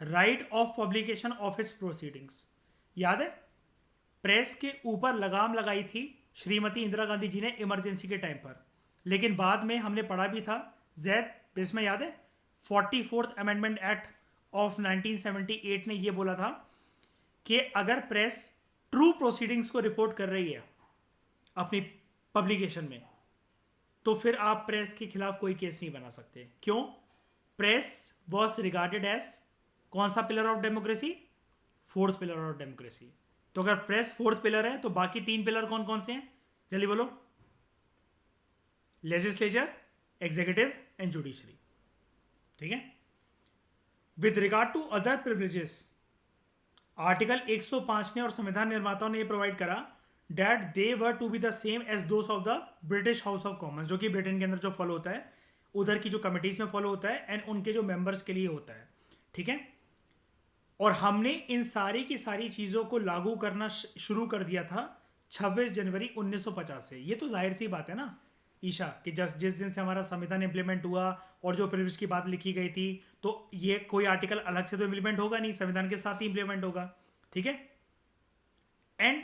right of publication of its proceedings. याद है प्रेस के ऊपर लगाम लगाई थी श्रीमती इंदिरा गांधी जी ने इमरजेंसी के टाइम पर, लेकिन बाद में हमने पढ़ा भी था जैद इसमें, याद है 44th अमेंडमेंट एक्ट ऑफ 1978 ने यह बोला था कि अगर प्रेस ट्रू प्रोसीडिंग्स को रिपोर्ट कर रही है अपनी पब्लिकेशन में, तो फिर आप प्रेस के खिलाफ कोई केस नहीं बना सकते। क्यों? प्रेस वॉज रिगार्डेड एज कौन सा pillar of democracy? Fourth pillar of democracy. तो अगर प्रेस फोर्थ पिलर है तो बाकी तीन पिलर कौन कौन से हैं? जल्दी बोलो। Legislature, executive and judiciary. ठीक है। With regard to other privileges, article 105 ने और संविधान निर्माताओं ने यह प्रोवाइड करा that they were to be the same as those of the British House of Commons, जो कि ब्रिटेन के अंदर जो फॉलो होता है, उधर की जो कमिटीज में फॉलो होता है एंड उनके जो मेंबर्स के लिए होता है। ठीक है। और हमने इन सारी की सारी चीज़ों को लागू करना शुरू कर दिया था 26 जनवरी 1950 से। ये तो जाहिर सी बात है ना ईशा, कि जिस दिन से हमारा संविधान इंप्लीमेंट हुआ और जो प्रिविलेज की बात लिखी गई थी, तो ये कोई आर्टिकल अलग से तो इंप्लीमेंट होगा नहीं, संविधान के साथ ही इंप्लीमेंट होगा। ठीक है। एंड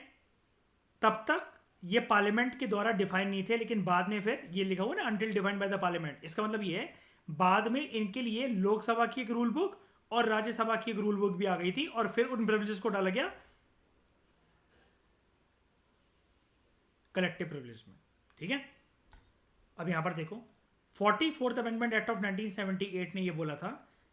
तब तक ये पार्लियामेंट के द्वारा डिफाइन नहीं थे, लेकिन बाद में फिर ये लिखा हुआ ना until defined by the parliament. इसका मतलब ये है बाद में इनके लिए लोकसभा की एक रूल बुक और राज्यसभा की एक रूल बुक भी आ गई थी, और फिर उन प्रिविलेजेस को डाला गया कलेक्टिव प्रिविलेज में। ठीक है। अब यहां पर देखो 44th अमेंडमेंट एक्ट ऑफ 1978 ने यह बोला था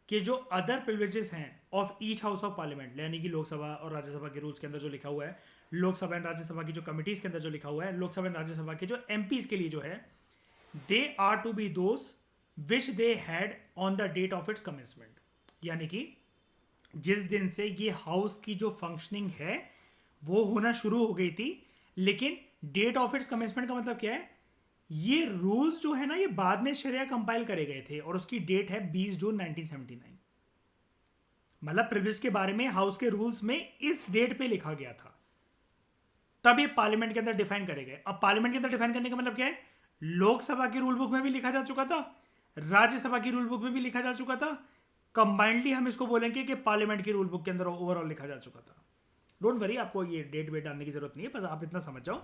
कि जो अदर प्रिविलेजेस हैं of each house of parliament, यानी कि लोकसभा और राज्यसभा के रूल्स के अंदर जो लिखा हुआ है, लोकसभा एंड राज्यसभा की जो कमिटीज के अंदर जो लिखा हुआ है, लोकसभा एंड राज्यसभा के जो एमपीज के लिए जो है, they are to be those which they had on the date of its commencement. यानी कि जिस दिन से ये हाउस की जो फंक्शनिंग है वो होना शुरू हो गई थी, लेकिन डेट ऑफ इट्स कमेंसमेंट का मतलब क्या है? ये रूल्स जो है ना, ये बाद में शरिया कंपाइल करे गए थे और उसकी डेट है 20 जून 1979। मतलब प्रिविलेज के बारे में हाउस के रूल्स में इस डेट पे लिखा गया था, तब ये पार्लियामेंट के अंदर डिफाइन करे गए। अब पार्लियामेंट के अंदर डिफाइन करने का मतलब क्या है? लोकसभा की रूल बुक में भी लिखा जा चुका था, राज्यसभा की रूल बुक में भी लिखा जा चुका था, कंबाइंडली हम इसको बोलेंगे कि पार्लियामेंट की रूल बुक के अंदर ओवरऑल लिखा जा चुका था। डोंट वरी, आपको ये डेट वेट डालने की जरूरत नहीं है, बस आप इतना समझ जाओ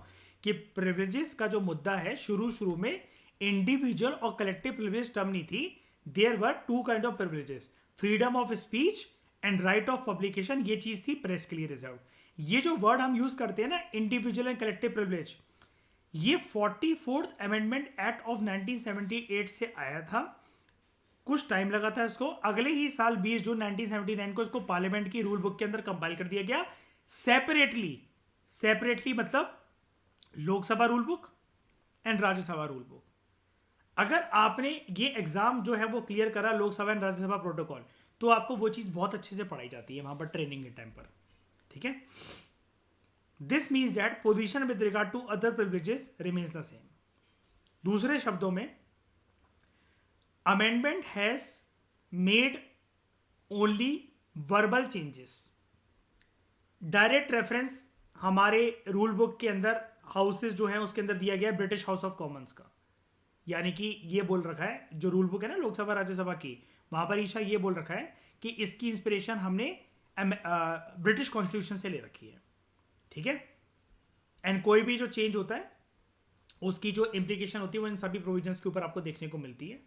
कि प्रिविलेजेस का जो मुद्दा है, शुरू में इंडिविजुअल और कलेक्टिव प्रिविलेज टर्म नहीं थी। There were two kind of privileges, freedom of speech and right of publication. ये चीज थी प्रेस के लिए रिजर्व। ये जो वर्ड हम यूज करते हैं ना, इंडिविजुअल एंड कलेक्टिव प्रिविलेज, ये 44th अमेंडमेंट एक्ट ऑफ 1978 से आया था। कुछ टाइम लगा था इसको, अगले ही साल 20 जून 1979 को इसको पार्लियामेंट की रूल बुक के अंदर कंपाइल कर दिया गया सेपरेटली मतलब Lok Sabha rule book and Rajya Sabha rule book. अगर आपने ये एग्जाम जो है वो क्लियर करा, लोकसभा एंड राज्यसभा प्रोटोकॉल, तो आपको वो चीज बहुत अच्छे से पढ़ाई जाती है वहां पर ट्रेनिंग के टाइम पर। ठीक है। This means that position with regard to other privileges remains the same. दूसरे शब्दों में, amendment has made only verbal changes. Direct reference हमारे रूल बुक के अंदर हाउसेस जो है उसके अंदर दिया गया ब्रिटिश हाउस ऑफ कॉमन्स का, यानी कि ये बोल रखा है, जो रूल बुक है ना लोकसभा राज्यसभा की, वहां पर ईशा ये बोल रखा है कि इसकी इंस्पिरेशन हमने ब्रिटिश कॉन्स्टिट्यूशन से ले रखी है। ठीक है। एंड कोई भी जो चेंज होता है उसकी जो इंप्लीकेशन होती है वो इन सभी प्रोविजंस के ऊपर आपको देखने को मिलती है।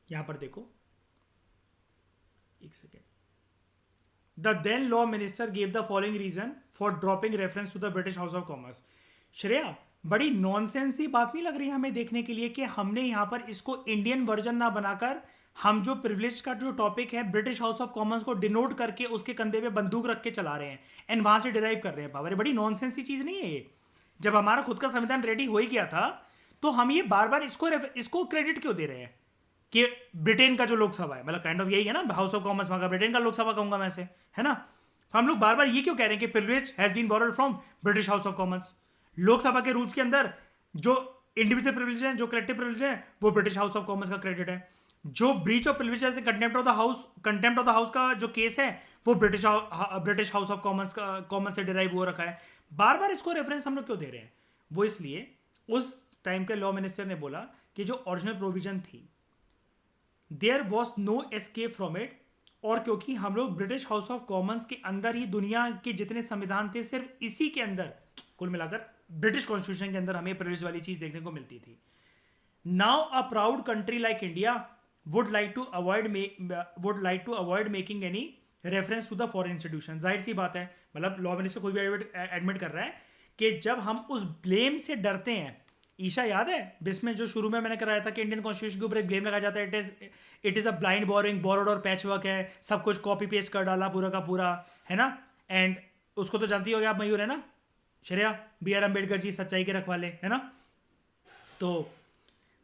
यहां पर देखो, एक second. The then law minister gave the following reason for dropping reference to the British House of Commerce. Shreya, बड़ी नॉनसेंस ही बात नहीं लग रही हमें देखने के लिए कि हमने यहां पर इसको इंडियन वर्जन ना बनाकर हम जो प्रिविलेज का जो टॉपिक है ब्रिटिश हाउस ऑफ कॉमन्स को डिनोट करके उसके कंधे पे बंदूक रख के चला रहे हैं एंड वहां से डिराइव कर रहे हैं पावर। बड़ी नॉनसेंस ही चीज नहीं है ये। जब हमारा खुद का संविधान रेडी हो ही गया था तो हम ये बार बार इसको क्रेडिट क्यों दे रहे हैं कि ब्रिटेन का जो लोकसभा है, मतलब काइंड ऑफ यही है ना, हाउस ऑफ कॉमन्स मगर ब्रिटेन का लोकसभा कहूंगा मैं से, है ना। तो हम लोग बार बार ये क्यों कह रहे हैं कि privilege has been borrowed from British House of Commons. Lok Sabha के रूल्स के अंदर जो इंडिविजुअल प्रिविलेज है, जो कलेक्टिव प्रिविलेज है, वो ब्रिटिश हाउस ऑफ कॉमन्स का क्रेडिट है। जो ब्रीच ऑफ प्रिविलेज है, कंटेम्प्ट ऑफ द हाउस का जो केस है वो ब्रिटिश हाउस ऑफ कॉमन्स से डिराइव हो रखा है। बार बार इसको रेफरेंस हम लोग क्यों दे रहे हैं? वो इसलिए उस टाइम के लॉ मिनिस्टर ने बोला कि जो ओरिजिनल प्रोविजन थी there was no escape from it, और क्योंकि हम लोग ब्रिटिश हाउस ऑफ कॉमन्स के अंदर ही दुनिया के जितने संविधान थे सिर्फ इसी के अंदर, कुल मिलाकर ब्रिटिश कॉन्स्टिट्यूशन के अंदर हमें प्रिविलेज वाली चीज देखने को मिलती थी. Now a proud country like India would like to avoid making any reference to the foreign institution. जाहिर सी बात है, मतलब लॉ मिनिस्टर खुद भी एडमिट कर रहा है कि जब हम उस ब्लेम से डरते हैं, ईशा याद है जिसमें जो शुरू में मैंने कराया था कि इंडियन कॉन्स्टिट्यूशन के ऊपर एक ब्लेम लगाया जाता है, it is a blind boring borrowed और पैच वर्क है, सब कुछ कॉपी पेस्ट कर डाला पूरा का पूरा, है ना. एंड उसको तो जानती होगी आप मयूर, है ना, श्रेया, बी आर अम्बेडकर जी सच्चाई के रखवाले, है ना. तो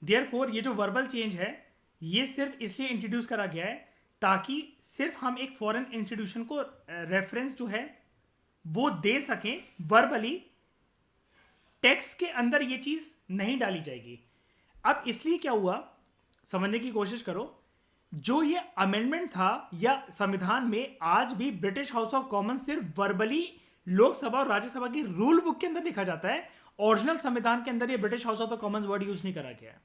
देयरफॉर ये जो वर्बल चेंज है ये सिर्फ इसलिए इंट्रोड्यूस करा गया है ताकि सिर्फ हम एक फॉरेन इंस्टीट्यूशन को रेफरेंस जो है वो दे सकें वर्बली, टेक्स्ट के अंदर ये चीज नहीं डाली जाएगी. अब इसलिए क्या हुआ समझने की कोशिश करो, जो ये अमेंडमेंट था या संविधान में आज भी ब्रिटिश हाउस ऑफ कॉमन सिर्फ वर्बली लोकसभा और राज्यसभा की रूल बुक के अंदर लिखा जाता है, ओरिजिनल संविधान के अंदर ये British House of the Commons word use नहीं करा गया है.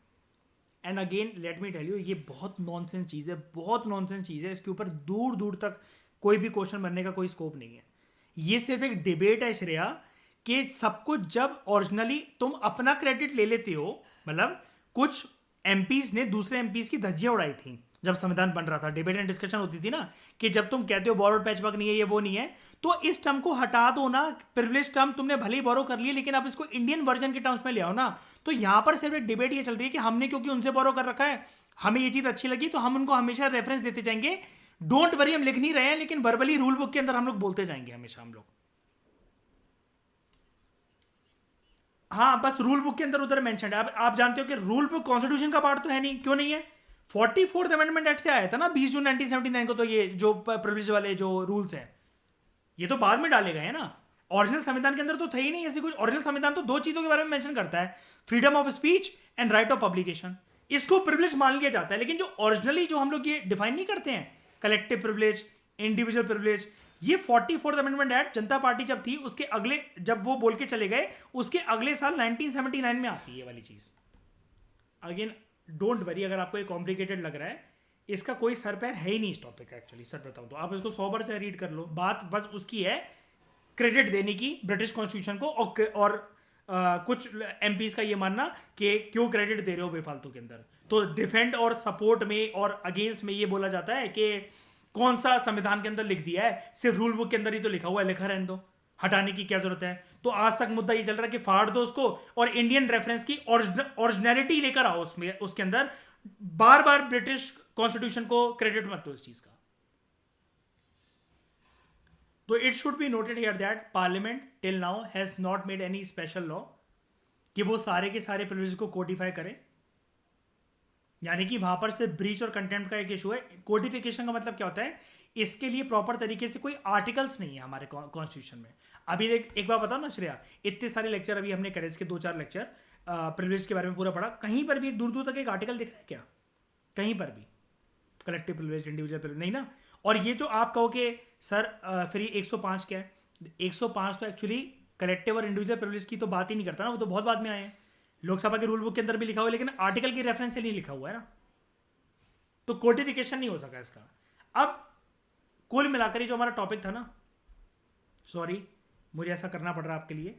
And again let me tell you, ये बहुत नॉनसेंस चीज है, बहुत नॉनसेंस चीज है. इसके ऊपर दूर दूर तक कोई भी क्वेश्चन बनने का कोई स्कोप नहीं है. ये सिर्फ एक डिबेट है श्रेया, कि सब कुछ जब ओरिजिनली तुम अपना क्रेडिट ले लेते हो, मतलब कुछ एमपीज ने दूसरे एमपीज की धज्जियां उड़ाई थी जब संविधान बन रहा था, डिबेट एंड डिस्कशन होती थी ना, कि जब तुम कहते हो बोरोड पैचवर्क नहीं है, ये वो नहीं है, तो इस टर्म को हटा दो ना. प्रिविलेज टर्म तुमने भले ही बोरो कर लिए, लेकिन आप इसको इंडियन वर्जन के टर्म्स में ले आओ ना. तो यहां पर सिर्फ एक डिबेट ये चल रही है कि हमने क्योंकि उनसे बोरो कर रखा है, हमें ये चीज अच्छी लगी तो हम उनको हमेशा रेफरेंस देते जाएंगे. डोंट वरी, हम लिख नहीं रहे हैं, लेकिन वर्बली रूल बुक के अंदर हम लोग बोलते जाएंगे हमेशा हम लोग. हाँ, बस रूल बुक के अंदर उधर मेंशन है. आप जानते हो कि रूल बुक कॉन्स्टिट्यूशन का पार्ट तो है नहीं. क्यों नहीं है? 44th अमेंडमेंट एक्ट से आया था ना 20 जून 1979 को. तो ये जो प्रिविलेज वाले जो रूल्स हैं ये तो बाद में डाले गए हैं ना. ओरिजिनल संविधान के अंदर तो थे ही नहीं ऐसी कुछ. ओरिजिनल संविधान तो दो चीजों के बारे में मेंशन करता है, freedom of speech and right of publication. इसको प्रिविलेज मान लिया जाता है, लेकिन जो ओरिजिनली जो हम लोग ये डिफाइन नहीं करते हैं, कलेक्टिव प्रिविलेज, इंडिविजुअल प्रिविलेज, ये 44th अमेंडमेंट एक्ट जनता पार्टी जब थी उसके अगले, जब वो बोल के चले गए उसके अगले साल 1979 में आती है ये वाली चीज. अगेन डोंट वरी, अगर आपको ये कॉम्प्लिकेटेड लग रहा है, इसका कोई सर पैर है ही नहीं इस टॉपिक का. एक्चुअली सर बताऊं तो आप इसको 100 बार से रीड कर लो, बात बस उसकी है क्रेडिट देने की ब्रिटिश कॉन्स्टिट्यूशन को, और कुछ एमपीज का ये मानना कि क्यों क्रेडिट दे रहे हो बेफालतू के अंदर. तो डिफेंड और सपोर्ट में और अगेंस्ट में ये बोला जाता है कि कौन सा संविधान के अंदर लिख दिया है, सिर्फ रूल बुक के अंदर ही तो लिखा हुआ है, लिखा रहने दो, हटाने की क्या जरूरत है. तो आज तक मुद्दा ये चल रहा है कि फाड़ दो उसको और इंडियन रेफरेंस की ओरिजिनलिटी लेकर आओ उसमें, उसके अंदर बार बार ब्रिटिश कॉन्स्टिट्यूशन को क्रेडिट मत दो इस चीज का. तो it should be noted here that parliament till now has not made any special law कि वो सारे के सारे प्रिविलेज को कोडिफाई करें. यानी कि वहां पर से ब्रीच और कंटेम्प्ट का एक इशू है. कोडिफिकेशन का मतलब क्या होता है, इसके लिए प्रॉपर तरीके से कोई आर्टिकल्स नहीं है हमारे कॉन्स्टिट्यूशन में. अभी एक बार बताओ ना श्रेया, इतने सारे लेक्चर अभी हमने करे, इसके 2-4 लेक्चर प्रिविलेज के बारे में पूरा पढ़ा, कहीं पर भी दूर दूर तक एक आर्टिकल दिख रहा है क्या? कहीं पर भी कलेक्टिव प्रिविलेज, इंडिविजुअल प्रिविलेज नहीं ना. और ये जो आप कहो कि सर फिर ये 105 क्या है, 105 तो एक्चुअली कलेक्टिव और इंडिविजुअल प्रिविलेज की तो बात ही नहीं करता ना, वो तो बहुत बाद में आए हैं. लोकसभा के रूल बुक के अंदर भी लिखा हुआ है, लेकिन आर्टिकल की रेफरेंस से नहीं लिखा हुआ है ना, तो कोडिफिकेशन नहीं हो सका इसका. अब कुल मिलाकर ही जो हमारा टॉपिक था ना, सॉरी मुझे ऐसा करना पड़ रहा है आपके लिए,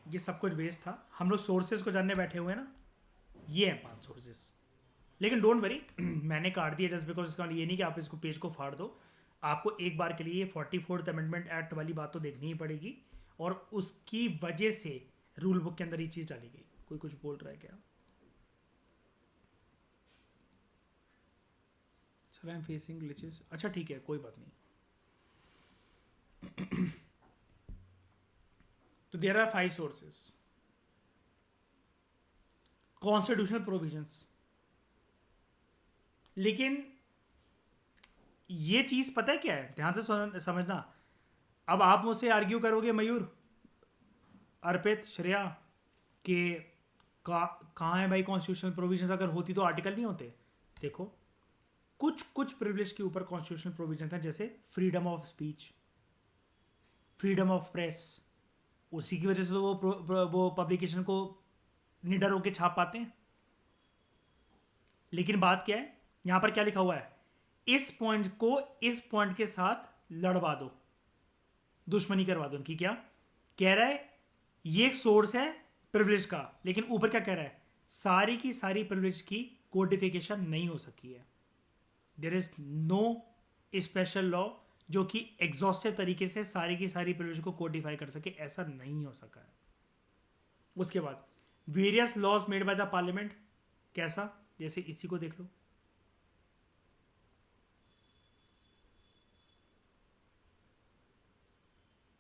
ये सब कुछ वेस्ट था. हम लोग सोर्सेज को जानने बैठे हुए हैं ना, ये हैं 5 सोर्सेज. लेकिन डोंट वरी, मैंने काट दिया जस्ट बिकॉज इसका ये नहीं कि आप इसको पेज को फाड़ दो. आपको एक बार के लिए 44th अमेंडमेंट एक्ट वाली बात तो देखनी ही पड़ेगी, और उसकी वजह से रूल बुक के अंदर ये चीज डाली गई. कोई कुछ बोल रहा है क्या? Sir I am facing glitches. अच्छा ठीक है, कोई बात नहीं. तो there are 5 sources. Constitutional provisions. लेकिन ये चीज पता है क्या है, ध्यान से समझना. अब आप मुझसे आर्ग्यू करोगे मयूर, अर्पित, श्रेया, कि कहाँ है भाई कॉन्स्टिट्यूशनल प्रोविजंस, अगर होती तो आर्टिकल नहीं होते. देखो कुछ प्रिविलेज के ऊपर कॉन्स्टिट्यूशनल प्रोविजन है, जैसे freedom of speech, freedom of press, उसी की वजह से तो वो पब्लिकेशन को निडर होके छाप पाते हैं। लेकिन बात क्या है, यहां पर क्या लिखा हुआ है, इस पॉइंट को इस पॉइंट के साथ लड़वा दो, दुश्मनी करवा दो उनकी। क्या कह रहा है, ये एक सोर्स है प्रिविलेज का, लेकिन ऊपर क्या कह रहा है, सारी की सारी प्रिविलेज की कोडिफिकेशन नहीं हो सकी है। There is no special law जो कि एग्जॉस्टिव तरीके से सारी की सारी प्रिविलेज को कोडिफाई कर सके, ऐसा नहीं हो सका है। उसके बाद various laws made by the parliament, कैसा, जैसे इसी को देख लो,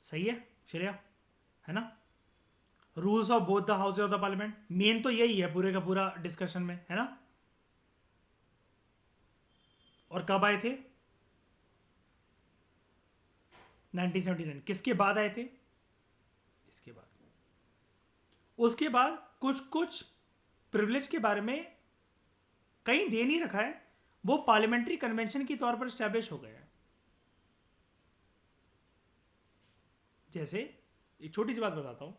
सही है श्रेया, है ना। Rules of both the houses of the parliament, main तो यही है पूरे का पूरा डिस्कशन में, है ना। और कब आए थे, 1979, किसके बाद आए थे, इसके बाद। उसके बाद कुछ कुछ प्रिविलेज के बारे में कहीं दे नहीं रखा है, वो पार्लियामेंट्री कन्वेंशन के तौर पर स्टैब्लिश हो गए हैं। जैसे एक छोटी सी बात बताता हूँ,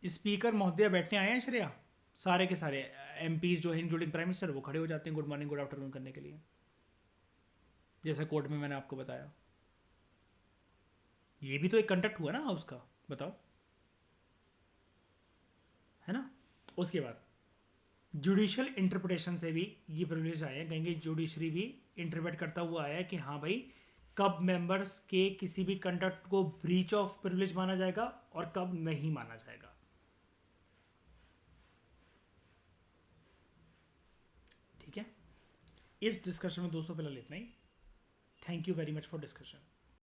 स्पीकर महोदय बैठने आए हैं श्रेया, सारे के सारे एमपीज जो है इंक्लूडिंग प्राइम मिनिस्टर, वो खड़े हो जाते हैं गुड मॉर्निंग गुड आफ्टरनून करने के लिए, जैसे कोर्ट में मैंने आपको बताया। ये भी तो एक कंडक्ट हुआ ना हाउस का, बताओ, है ना। उसके बाद जुडिशियल इंटरप्रिटेशन से भी ये प्रिविलेज आए हैं, कहेंगे जुडिशरी भी इंटरप्रेट करता हुआ आया है कि हाँ भाई, कब मेंबर्स के किसी भी कंडक्ट को ब्रीच ऑफ प्रिविलेज माना जाएगा और कब नहीं माना जाएगा। ठीक है, इस डिस्कशन में दोस्तों फिलहाल इतना ही। Thank you very much for discussion.